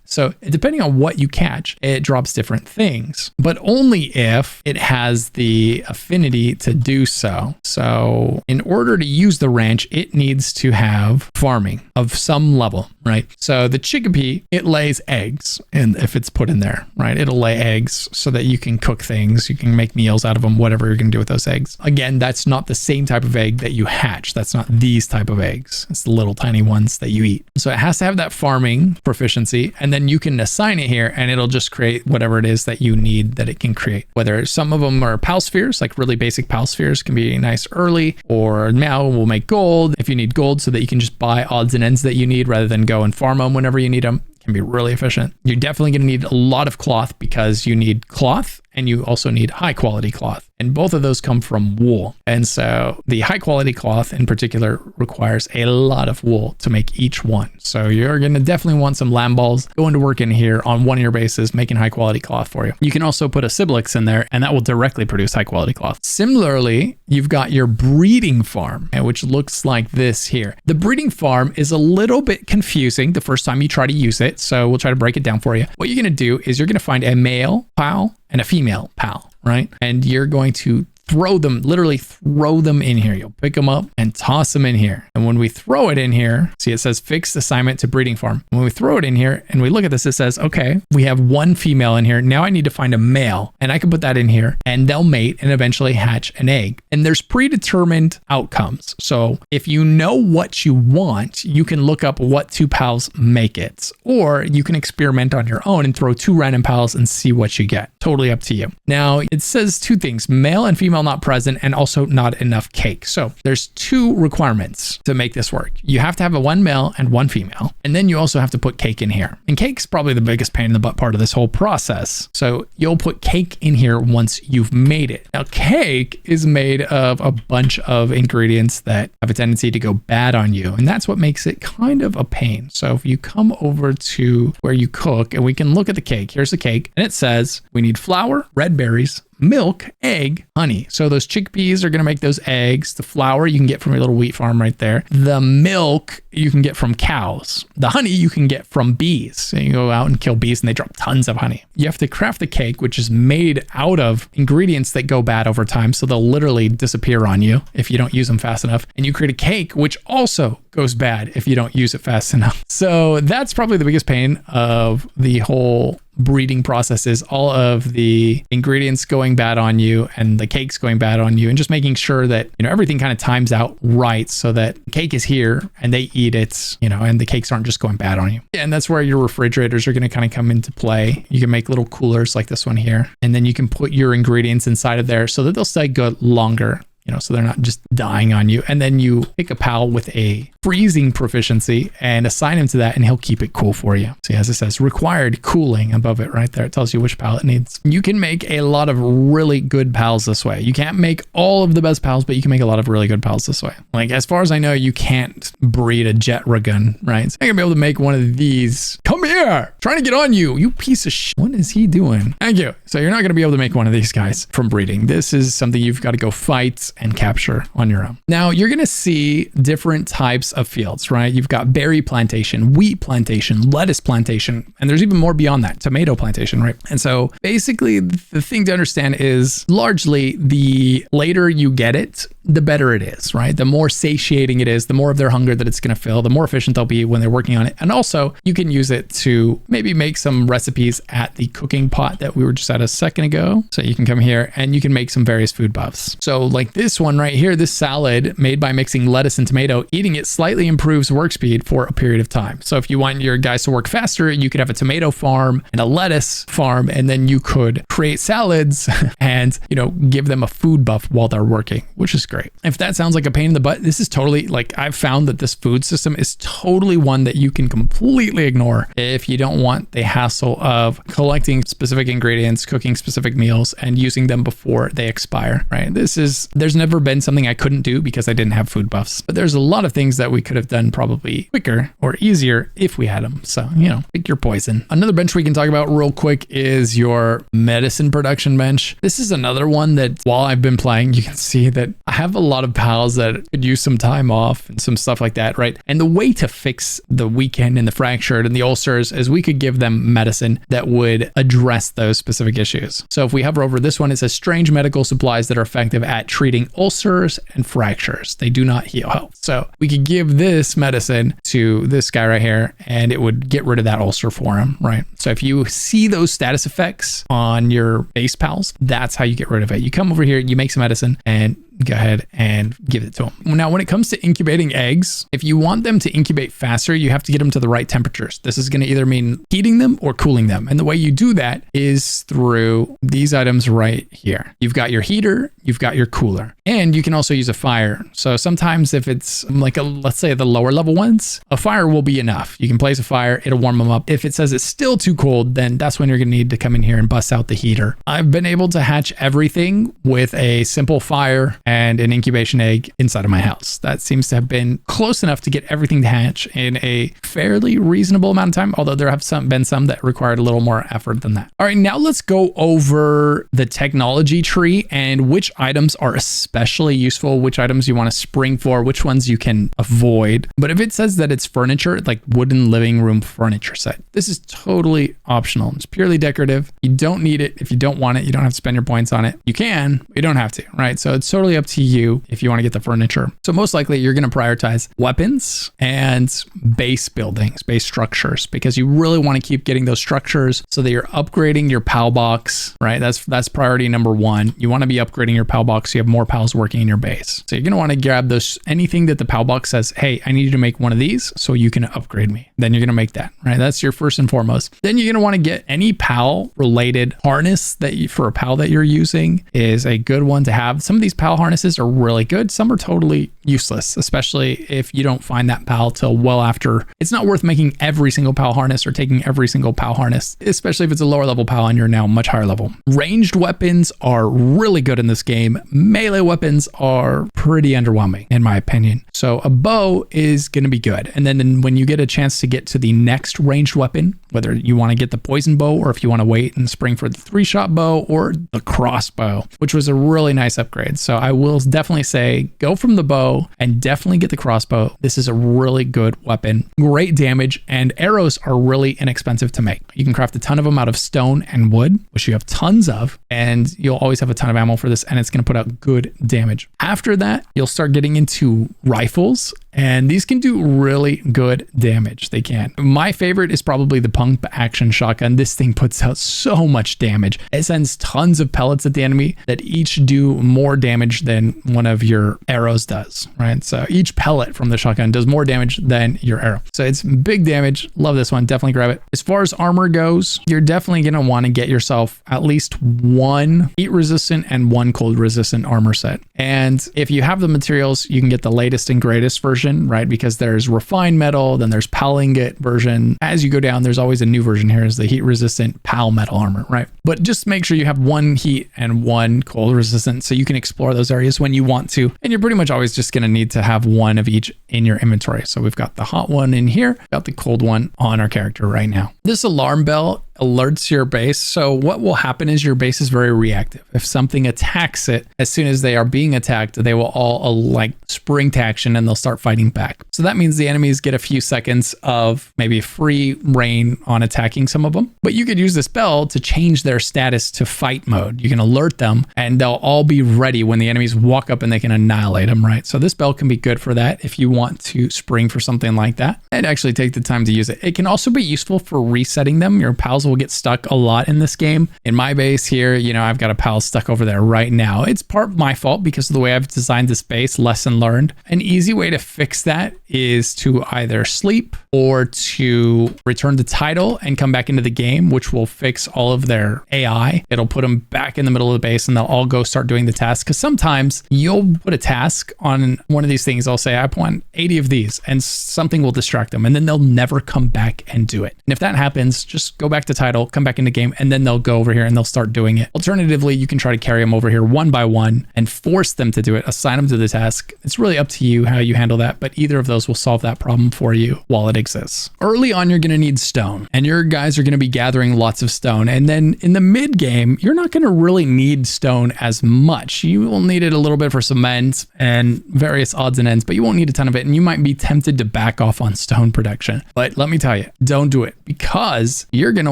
Speaker 1: so depending on what you catch, it drops different things, but only if it has the affinity to do so. So in order to use the ranch, it needs to have farming of some level, right? So the chickpea, it lays eggs, and if it's put in there, right, it'll lay eggs so that you can cook things, you can make meals out of them, whatever you're going to do with those eggs. Again, that's not the same type of egg that you hatch. That's not these type of eggs. It's the little tiny ones that you eat. So it has to have that farming proficiency, and then you can assign it here and it'll just create whatever it is that you need that it can create. Whether some of them are pal spheres, like really basic pal spheres can be nice early, or meow will make gold if you need gold so that you can just buy odds and ends that you need rather than go and farm them whenever you need them. Can be really efficient. You're definitely going to need a lot of cloth because you need cloth and you also need high quality cloth. And both of those come from wool. And so the high quality cloth in particular requires a lot of wool to make each one. So you're going to definitely want some lamb balls going to work in here on 1 year basis, making high quality cloth for you. You can also put a Siblix in there and that will directly produce high quality cloth. Similarly, you've got your breeding farm, which looks like this here. The breeding farm is a little bit confusing the first time you try to use it. So we'll try to break it down for you. What you're going to do is you're going to find a male pal and a female pal, right? And you're going to throw them, literally throw them in here. You'll pick them up and toss them in here. And when we throw it in here, see it says fixed assignment to breeding farm. When we throw it in here and we look at this, it says, okay, we have one female in here. Now I need to find a male and I can put that in here and they'll mate and eventually hatch an egg. And there's predetermined outcomes. So if you know what you want, you can look up what 2 pals make it, or you can experiment on your own and throw 2 random pals and see what you get. Totally up to you. Now it says 2 things, male and female female not present, and also not enough cake. So there's 2 requirements to make this work. You have to have a 1 male and 1 female, and then you also have to put cake in here. And cake's probably the biggest pain in the butt part of this whole process. So you'll put cake in here once you've made it. Now, cake is made of a bunch of ingredients that have a tendency to go bad on you, and that's what makes it kind of a pain. So if you come over to where you cook, and we can look at the cake. Here's the cake, and it says we need flour, red berries, milk, egg, honey. So those chickpeas are going to make those eggs. The flour you can get from your little wheat farm right there. The milk you can get from cows. The honey you can get from bees. So you go out and kill bees and they drop tons of honey. You have to craft the cake, which is made out of ingredients that go bad over time. So they'll literally disappear on you if you don't use them fast enough. And you create a cake, which also goes bad if you don't use it fast enough. So that's probably the biggest pain of the whole breeding process, is all of the ingredients going bad on you and the cakes going bad on you, and just making sure that, you know, everything kind of times out right so that the cake is here and they eat it, you know, and the cakes aren't just going bad on you. And that's where your refrigerators are going to kind of come into play. You can make little coolers like this one here, and then you can put your ingredients inside of there so that they'll stay good longer. You know, so they're not just dying on you. And then you pick a pal with a freezing proficiency and assign him to that, and he'll keep it cool for you. See, as it says, required cooling above it right there. It tells you which pal it needs. You can make a lot of really good pals this way. You can't make all of the best pals, but you can make a lot of really good pals this way. Like, as far as I know, you can't breed a jet ragun, right? So you're gonna be able to make one of these. Come here, trying to get on you, you piece of shit. What is he doing? Thank you. So you're not gonna be able to make one of these guys from breeding. This is something you've got to go fight and capture on your own. Now you're going to see different types of fields, right? You've got berry plantation, wheat plantation, lettuce plantation, and there's even more beyond that, tomato plantation, right? And so basically the thing to understand is largely the later you get it, the better it is, right? The more satiating it is, the more of their hunger that it's going to fill, the more efficient they'll be when they're working on it. And also you can use it to maybe make some recipes at the cooking pot that we were just at a second ago. So you can come here and you can make some various food buffs. So like this one right here, this salad made by mixing lettuce and tomato, eating it slightly improves work speed for a period of time. So if you want your guys to work faster, you could have a tomato farm and a lettuce farm, and then you could create salads and, you know, give them a food buff while they're working, which is great. If that sounds like a pain in the butt, this is totally, like, I've found that this food system is totally one that you can completely ignore if you don't want the hassle of collecting specific ingredients, cooking specific meals, and using them before they expire, right? There's never been something I couldn't do because I didn't have food buffs, but there's a lot of things that we could have done probably quicker or easier if we had them. So, you know, pick your poison. Another bench we can talk about real quick is your medicine production bench. This is another one that while I've been playing, you can see that I have a lot of pals that could use some time off and some stuff like that, right? And the way to fix the weakened and the fractured and the ulcers is we could give them medicine that would address those specific issues. So if we hover over this one, it says strange medical supplies that are effective at treating ulcers and fractures. They do not heal health. So we could give this medicine to this guy right here and it would get rid of that ulcer for him, right? So if you see those status effects on your base pals, that's how you get rid of it. You come over here, you make some medicine and go ahead and give it to them. Now, when it comes to incubating eggs, if you want them to incubate faster, you have to get them to the right temperatures. This is going to either mean heating them or cooling them. And the way you do that is through these items right here. You've got your heater, you've got your cooler, and you can also use a fire. So sometimes if it's like let's say the lower level ones, a fire will be enough. You can place a fire, it'll warm them up. If it says it's still too cold, then that's when you're going to need to come in here and bust out the heater. I've been able to hatch everything with a simple fire and an incubation egg inside of my house. That seems to have been close enough to get everything to hatch in a fairly reasonable amount of time, although there have been some that required a little more effort than that. All right, now let's go over the technology tree and which items are especially useful, which items you want to spring for, which ones you can avoid. But if it says that it's furniture, like wooden living room furniture set, this is totally optional. It's purely decorative. You don't need it. If you don't want it, you don't have to spend your points on it. You can, but you don't have to, right? So it's totally really up to you if you want to get the furniture. So most likely you're going to prioritize weapons and base buildings, base structures, because you really want to keep getting those structures so that you're upgrading your PAL box, right? That's priority number one. You want to be upgrading your PAL box so you have more PALs working in your base. So you're going to want to grab those, anything that the PAL box says, hey, I need you to make one of these so you can upgrade me. Then you're going to make that, right? That's your first and foremost. Then you're going to want to get any PAL related harness that you, for a PAL that you're using is a good one to have. Some of these PAL harnesses are really good. Some are totally useless, especially if you don't find that PAL till well after. It's not worth making every single PAL harness or taking every single PAL harness, especially if it's a lower level PAL and you're now much higher level. Ranged weapons are really good in this game. Melee weapons are pretty underwhelming in my opinion. So a bow is going to be good. And then when you get a chance to get to the next ranged weapon, whether you want to get the poison bow or if you want to wait and spring for the 3-shot bow or the crossbow, which was a really nice upgrade. So I will definitely say go from the bow and definitely get the crossbow. This is a really good weapon, great damage, and arrows are really inexpensive to make. You can craft a ton of them out of stone and wood, which you have tons of, and you'll always have a ton of ammo for this, and it's going to put out good damage. After that, you'll start getting into rifles, and these can do really good damage. They can. My favorite is probably the pump action shotgun. This thing puts out so much damage. It sends tons of pellets at the enemy that each do more damage than one of your arrows does, right? So each pellet from the shotgun does more damage than your arrow. So it's big damage. Love this one. Definitely grab it. As far as armor goes, you're definitely going to want to get yourself at least one heat resistant and one cold resistant armor set. And if you have the materials, you can get the latest and greatest version, right? Because there's refined metal, then there's PAL ingot version. As you go down, there's always a new version here is the heat resistant PAL metal armor, right? But just make sure you have one heat and one cold resistant so you can explore those areas when you want to. And you're pretty much always just going to need to have one of each in your inventory. So we've got the hot one in here, got the cold one on our character right now. This alarm bell alerts your base. So what will happen is your base is very reactive. If something attacks it, as soon as they are being attacked, they will all like spring to action and they'll start fighting back. So that means the enemies get a few seconds of maybe free reign on attacking some of them. But you could use this bell to change their status to fight mode. You can alert them and they'll all be ready when the enemies walk up and they can annihilate them, right? So this bell can be good for that if you want to spring for something like that and actually take the time to use it. It can also be useful for resetting them. Your pals will get stuck a lot in this game. In my base here, you know, I've got a pal stuck over there right now. It's part my fault because of the way I've designed this base. Lesson learned. An easy way to fix that is to either sleep or to return the title and come back into the game, which will fix all of their AI. It'll put them back in the middle of the base and they'll all go start doing the task. Because sometimes you'll put a task on one of these things. I'll say, I want 80 of these and something will distract them and then they'll never come back and do it. And if that happens, just go back to title, come back into game, and then they'll go over here and they'll start doing it. Alternatively, you can try to carry them over here one by one and force them to do it, assign them to the task. It's really up to you how you handle that, but either of those will solve that problem for you while it exists. Early on, you're going to need stone, and your guys are going to be gathering lots of stone. And then in the mid game, you're not going to really need stone as much. You will need it a little bit for cement and various odds and ends, but you won't need a ton of it. And you might be tempted to back off on stone production. But let me tell you, don't do it because you're going to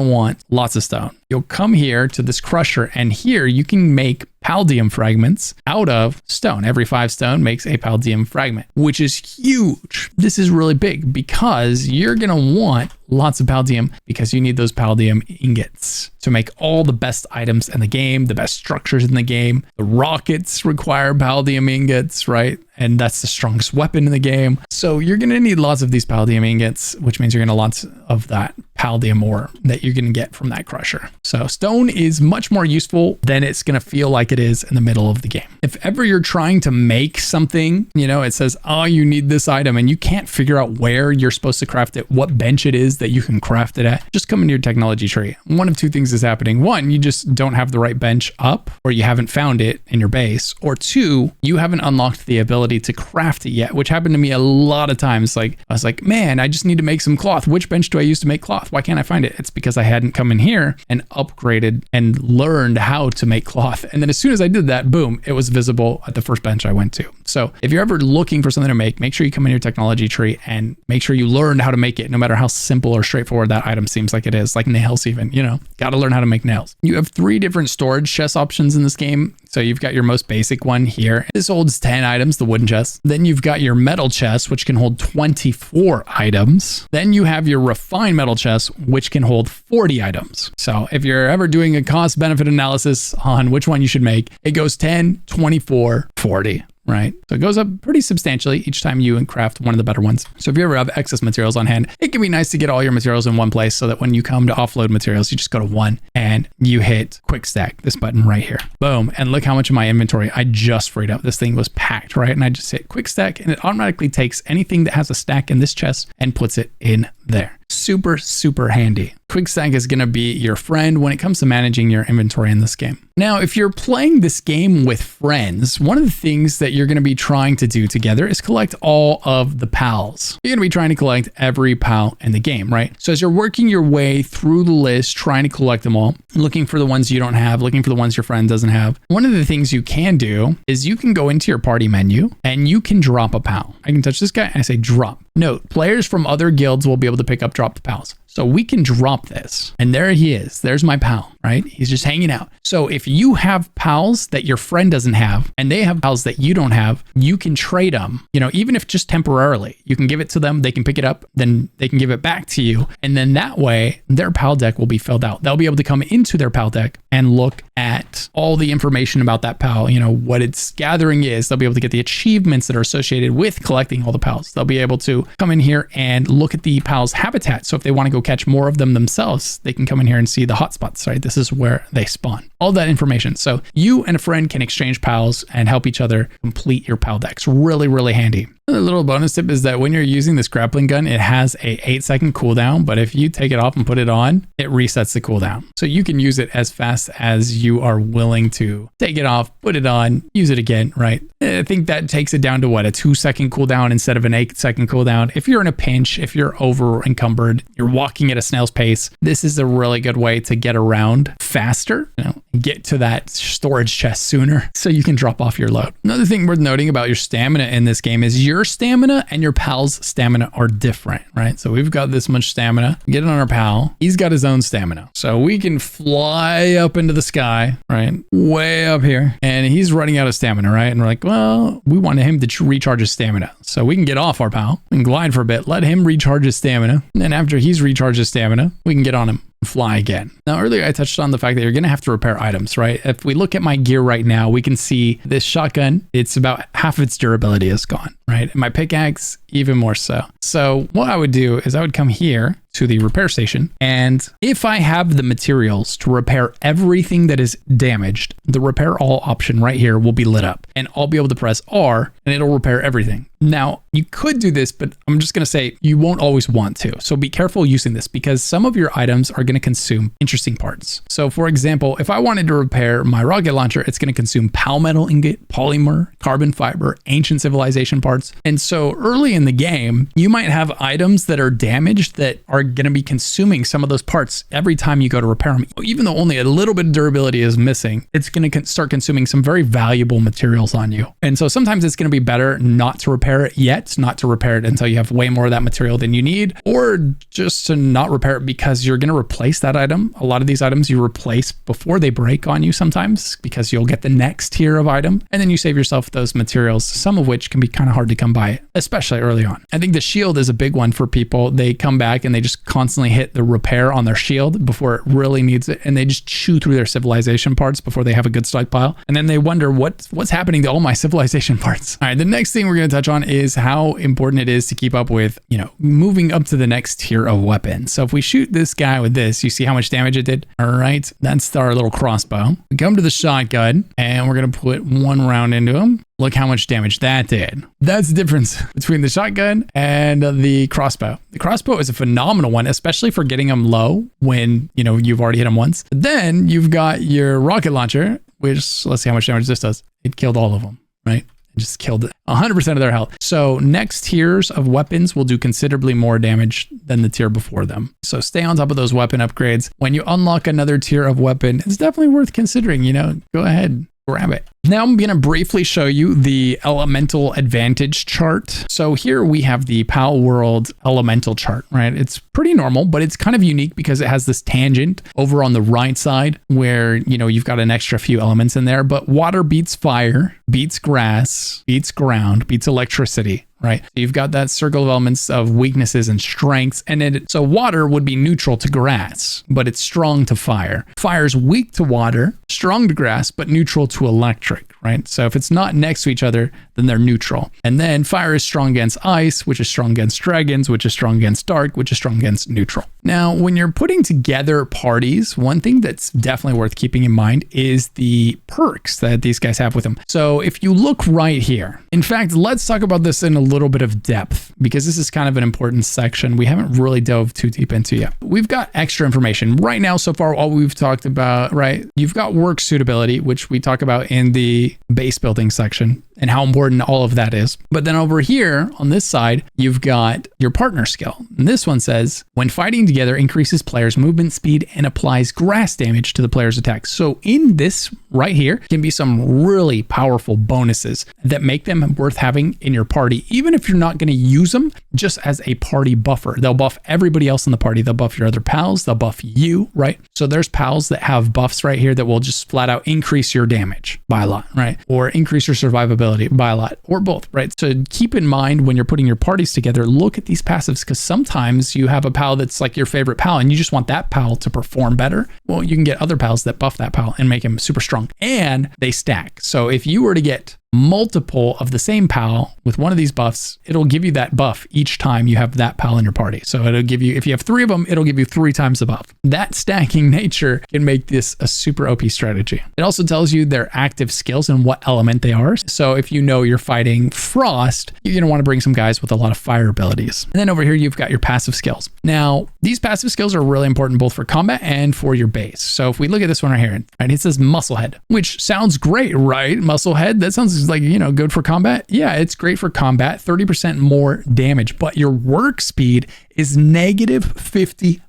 Speaker 1: want lots of stone. You'll come here to this crusher and here you can make paldium fragments out of stone. Every 5 stone makes a paldium fragment, which is huge. This is really big because you're going to want lots of paldium because you need those paldium ingots to make all the best items in the game, the best structures in the game. The rockets require paldium ingots, right? And that's the strongest weapon in the game. So you're going to need lots of these paldium ingots, which means you're going to lots of that paldium ore that you're going to get from that crusher. So stone is much more useful than it's going to feel like it is in the middle of the game. If ever you're trying to make something, you know, it says, oh, you need this item and you can't figure out where you're supposed to craft it, what bench it is that you can craft it at, just come into your technology tree. One of two things is happening. One, you just don't have the right bench up or you haven't found it in your base, or two, you haven't unlocked the ability to craft it yet, which happened to me a lot of times. Like I was like, man, I just need to make some cloth. Which bench do I use to make cloth? Why can't I find it? It's because I hadn't come in here and upgraded and learned how to make cloth. And then as soon as I did that, boom, it was visible at the first bench I went to. So if you're ever looking for something to make sure you come in your technology tree and make sure you learned how to make it, no matter how simple or straightforward that item seems like it is, like nails even, you know, got to learn how to make nails. You have 3 different storage chest options in this game. So you've got your most basic one here. This holds 10 items, the wooden chest. Then you've got your metal chest, which can hold 24 items. Then you have your refined metal chest, which can hold 40 items. So if you're ever doing a cost benefit analysis on which one you should make, it goes 10, 24, 40. Right? So it goes up pretty substantially each time you craft one of the better ones. So if you ever have excess materials on hand, it can be nice to get all your materials in one place so that when you come to offload materials, you just go to one and you hit quick stack, this button right here. Boom. And look how much of my inventory I just freed up. This thing was packed, right? And I just hit quick stack and it automatically takes anything that has a stack in this chest and puts it in there. Super, super handy. Quick stack is going to be your friend when it comes to managing your inventory in this game. Now, if you're playing this game with friends, one of the things that you're going to be trying to do together is collect all of the pals. You're going to be trying to collect every pal in the game, right? So as you're working your way through the list, trying to collect them all, looking for the ones you don't have, looking for the ones your friend doesn't have, one of the things you can do is you can go into your party menu and you can drop a pal. I can touch this guy and I say drop. Note, players from other guilds will be able to pick up drop the pals. So we can drop this and there he is. There's my pal, right? He's just hanging out. So if you have pals that your friend doesn't have and they have pals that you don't have, you can trade them, you know, even if just temporarily, you can give it to them. They can pick it up, then they can give it back to you. And then that way their pal deck will be filled out. They'll be able to come into their pal deck and look at all the information about that pal, you know, what its gathering is. They'll be able to get the achievements that are associated with collecting all the pals. They'll be able to come in here and look at the pal's habitat. So if they want to go catch more of them themselves, they can come in here and see the hotspots, right? This is where they spawn. All that information. So you and a friend can exchange pals and help each other complete your pal decks. Really, really handy. Another little bonus tip is that when you're using this grappling gun, it has a 8-second cooldown, but if you take it off and put it on, it resets the cooldown. So you can use it as fast as you are willing to take it off, put it on, use it again, right? I think that takes it down to what, a 2-second cooldown instead of an 8-second cooldown. If you're in a pinch, if you're over encumbered, you're walking at a snail's pace, this is a really good way to get around faster, you know, get to that storage chest sooner so you can drop off your load. Another thing worth noting about your stamina in this game is your stamina and your pal's stamina are different, right? So we've got this much stamina. Get it on our pal. He's got his own stamina. So we can fly up into the sky, right? Way up here. And he's running out of stamina, right? And we're like, well, we want him to recharge his stamina. So we can get off our pal and glide for a bit, let him recharge his stamina. And then after he's recharged his stamina, we can get on him. Fly again. Now, earlier I touched on the fact that you're going to have to repair items, right? If we look at my gear right now, we can see this shotgun, it's about half of its durability is gone, right? And my pickaxe, even more so. So what I would do is I would come here to the repair station. And if I have the materials to repair everything that is damaged, the repair all option right here will be lit up and I'll be able to press R and it'll repair everything. Now, you could do this, but I'm just going to say you won't always want to. So be careful using this because some of your items are going to consume interesting parts. So for example, if I wanted to repair my rocket launcher, it's going to consume palmetal ingot, polymer, carbon fiber, ancient civilization parts. And so early in the game, you might have items that are damaged that are going to be consuming some of those parts every time you go to repair them. Even though only a little bit of durability is missing, it's going to start consuming some very valuable materials on you. And so sometimes it's going to be better not to repair it yet, not to repair it until you have way more of that material than you need, or just to not repair it because you're going to replace that item. A lot of these items you replace before they break on you sometimes because you'll get the next tier of item and then you save yourself those materials, some of which can be kind of hard to come by, especially early on. I think the shield is a big one for people. They come back and they just constantly hit the repair on their shield before it really needs it, and they just chew through their civilization parts before they have a good stockpile, and then they wonder what's happening to all my civilization parts. All right, the next thing we're going to touch on is how important it is to keep up with, you know, moving up to the next tier of weapons. So if we shoot this guy with this, you see how much damage it did? All right, that's our little crossbow. We come to the shotgun and we're going to put one round into him. Look how much damage that did. That's the difference between the shotgun and the crossbow. The crossbow is a phenomenal one, especially for getting them low when, you know, you've already hit them once. But then you've got your rocket launcher, which let's see how much damage this does. It killed all of them, right? Just killed 100% of their health. So next tiers of weapons will do considerably more damage than the tier before them. So stay on top of those weapon upgrades. When you unlock another tier of weapon, it's definitely worth considering, you know, go ahead, grab it. Now I'm going to briefly show you the elemental advantage chart. So here we have the Palworld elemental chart, right? It's pretty normal, but it's kind of unique because it has this tangent over on the right side where, you know, you've got an extra few elements in there, but water beats fire, beats grass, beats ground, beats electricity, right? So you've got that circle of elements of weaknesses and strengths. And then, so water would be neutral to grass, but it's strong to fire. Fire's weak to water, strong to grass, but neutral to electric, right? So if it's not next to each other, then they're neutral. And then fire is strong against ice, which is strong against dragons, which is strong against dark, which is strong against neutral. Now, when you're putting together parties, one thing that's definitely worth keeping in mind is the perks that these guys have with them. So if you look right here, in fact, let's talk about this in a little bit of depth because this is kind of an important section we haven't really dove too deep into yet. We've got extra information right now. So far, all we've talked about, right? You've got work suitability, which we talk about in the base building section and how important all of that is. But then over here on this side, you've got your partner skill. And this one says, when fighting together, increases players' movement speed and applies grass damage to the player's attacks. So in this right here can be some really powerful bonuses that make them worth having in your party, even if you're not going to use them just as a party buffer. They'll buff everybody else in the party. They'll buff your other pals. They'll buff you, right? So there's pals that have buffs right here that will just flat out increase your damage by a lot, right? Or increase your survivability by a lot, or both, right? So keep in mind when you're putting your parties together, look at these passives because sometimes you have a pal that's like your favorite pal and you just want that pal to perform better. Well, you can get other pals that buff that pal and make him super strong, and they stack. So if you were to get multiple of the same pal with one of these buffs, it'll give you that buff each time you have that pal in your party. So it'll give you, if you have 3 of them, it'll give you 3 times the buff. That stacking nature can make this a super OP strategy. It also tells you their active skills and what element they are. So if you know you're fighting frost, you're going to want to bring some guys with a lot of fire abilities. And then over here, you've got your passive skills. Now, these passive skills are really important both for combat and for your base. So if we look at this one right here, right, it says Musclehead, which sounds great, right? Musclehead, that sounds like, you know, good for combat. Yeah, it's great for combat, 30% more damage, but your work speed is negative 50%.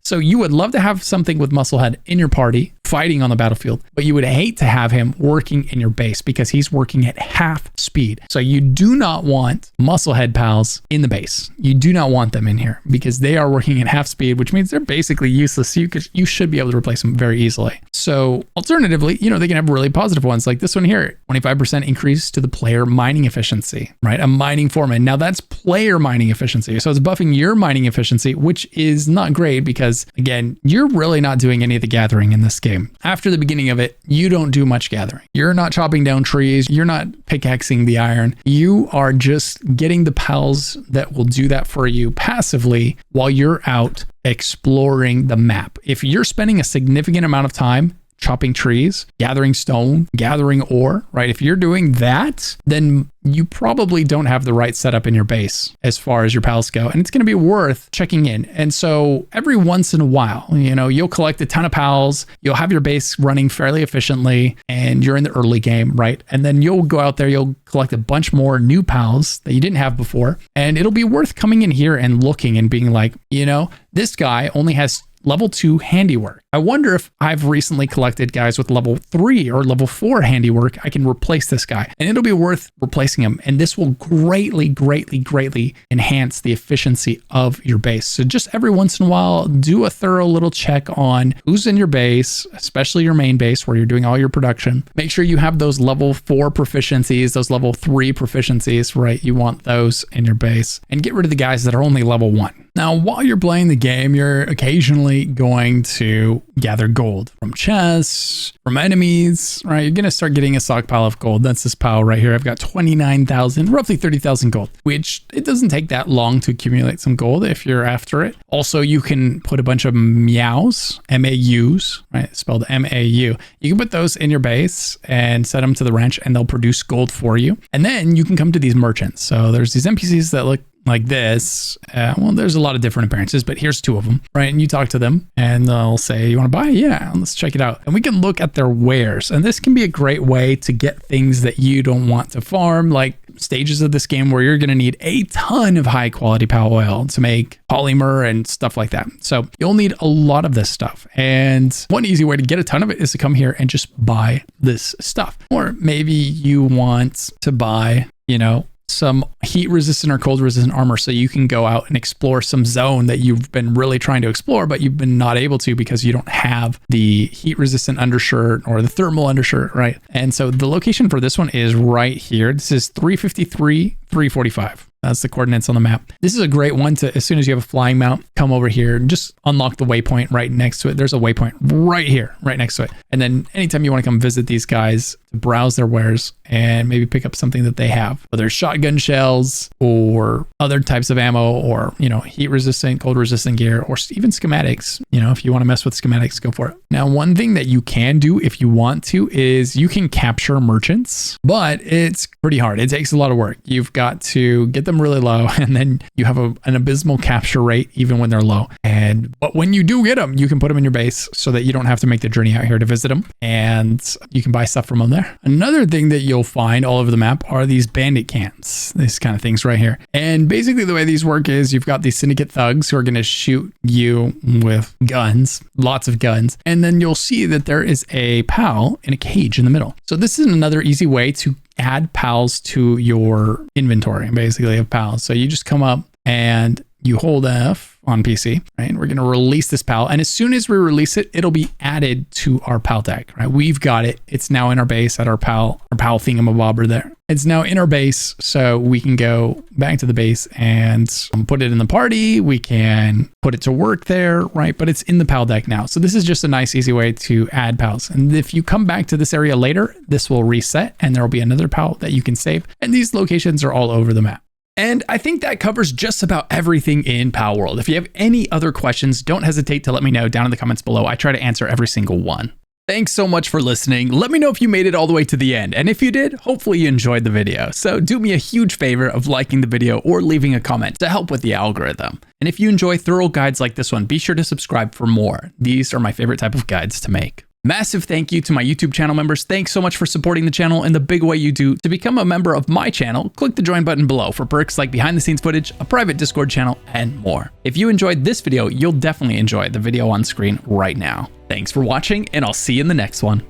Speaker 1: So you would love to have something with Musclehead in your party fighting on the battlefield, but you would hate to have him working in your base because he's working at half speed. So you do not want Musclehead pals in the base. You do not want them in here because they are working at half speed, which means they're basically useless. You should be able to replace them very easily. So alternatively, you know, they can have really positive ones like this one here, 25% increase to the player mining efficiency, right? A mining foreman. Now that's player mining efficiency. So it's buffing your mining efficiency, which is not great because again, you're really not doing any of the gathering in this game. After the beginning of it, you don't do much gathering. You're not chopping down trees. You're not pickaxing the iron. You are just getting the pals that will do that for you passively while you're out exploring the map. If you're spending a significant amount of time chopping trees, gathering stone, gathering ore, right? If you're doing that, then you probably don't have the right setup in your base as far as your pals go. And it's going to be worth checking in. And so every once in a while, you know, you'll collect a ton of pals, you'll have your base running fairly efficiently, and you're in the early game, right? And then you'll go out there, you'll collect a bunch more new pals that you didn't have before. And it'll be worth coming in here and looking and being like, you know, this guy only has level 2 handiwork. I wonder if I've recently collected guys with level 3 or level 4 handiwork, I can replace this guy and it'll be worth replacing him. And this will greatly enhance the efficiency of your base. So just every once in a while, do a thorough little check on who's in your base, especially your main base where you're doing all your production. Make sure you have those level 4 proficiencies, those level 3 proficiencies, right? You want those in your base and get rid of the guys that are only level 1. Now, while you're playing the game, you're occasionally going to gather gold from chests, from enemies, right? You're going to start getting a stockpile of gold. That's this pile right here. I've got 29,000, roughly 30,000 gold, which it doesn't take that long to accumulate some gold if you're after it. Also, you can put a bunch of meows, MAUs, right? Spelled MAU. You can put those in your base and set them to the ranch and they'll produce gold for you. And then you can come to these merchants. So there's these NPCs that look like this, well, there's a lot of different appearances, but here's 2 of them, right? And you talk to them and they'll say, you want to buy? Yeah, let's check it out. And we can look at their wares. And this can be a great way to get things that you don't want to farm, like stages of this game where you're going to need a ton of high quality pal oil to make polymer and stuff like that. So you'll need a lot of this stuff. And one easy way to get a ton of it is to come here and just buy this stuff. Or maybe you want to buy, you know, some heat resistant or cold resistant armor so you can go out and explore some zone that you've been really trying to explore, but you've been not able to because you don't have the heat resistant undershirt or the thermal undershirt, right? And so the location for this one is right here. This is 353, 345. That's the coordinates on the map. This is a great one to, as soon as you have a flying mount, come over here and just unlock the waypoint right next to it. There's a waypoint right here, right next to it. And then anytime you want to come visit these guys, to browse their wares and maybe pick up something that they have, whether it's shotgun shells or other types of ammo or, you know, heat resistant, cold resistant gear, or even schematics. You know, if you want to mess with schematics, go for it. Now, one thing that you can do if you want to is you can capture merchants, but it's pretty hard. It takes a lot of work. You've got to get them really low, and then you have an abysmal capture rate even when they're low. But when you do get them, you can put them in your base so that you don't have to make the journey out here to visit them, and you can buy stuff from them there. Another thing that you'll find all over the map are these bandit cans, these kind of things right here. And basically the way these work is you've got these syndicate thugs who are going to shoot you with guns, lots of guns. And then you'll see that there is a PAL in a cage in the middle. So this is another easy way to add PALs to your inventory, basically, of PALs. So you just come up and you hold F on PC, right? We're going to release this PAL. And as soon as we release it, it'll be added to our PAL tag, right? We've got it. It's now in our base at our PAL thingamabobber there. It's now in our base. So we can go back to the base and put it in the party. We can put it to work there, right? But it's in the PAL deck now. So this is just a nice, easy way to add PALs. And if you come back to this area later, this will reset and there will be another PAL that you can save. And these locations are all over the map. And I think that covers just about everything in Palworld. If you have any other questions, don't hesitate to let me know down in the comments below. I try to answer every single one. Thanks so much for listening. Let me know if you made it all the way to the end. And if you did, hopefully you enjoyed the video. So do me a huge favor of liking the video or leaving a comment to help with the algorithm. And if you enjoy thorough guides like this one, be sure to subscribe for more. These are my favorite type of guides to make. Massive thank you to my YouTube channel members. Thanks so much for supporting the channel in the big way you do. To become a member of my channel, click the join button below for perks like behind the scenes footage, a private Discord channel, and more. If you enjoyed this video, you'll definitely enjoy the video on screen right now. Thanks for watching, and I'll see you in the next one.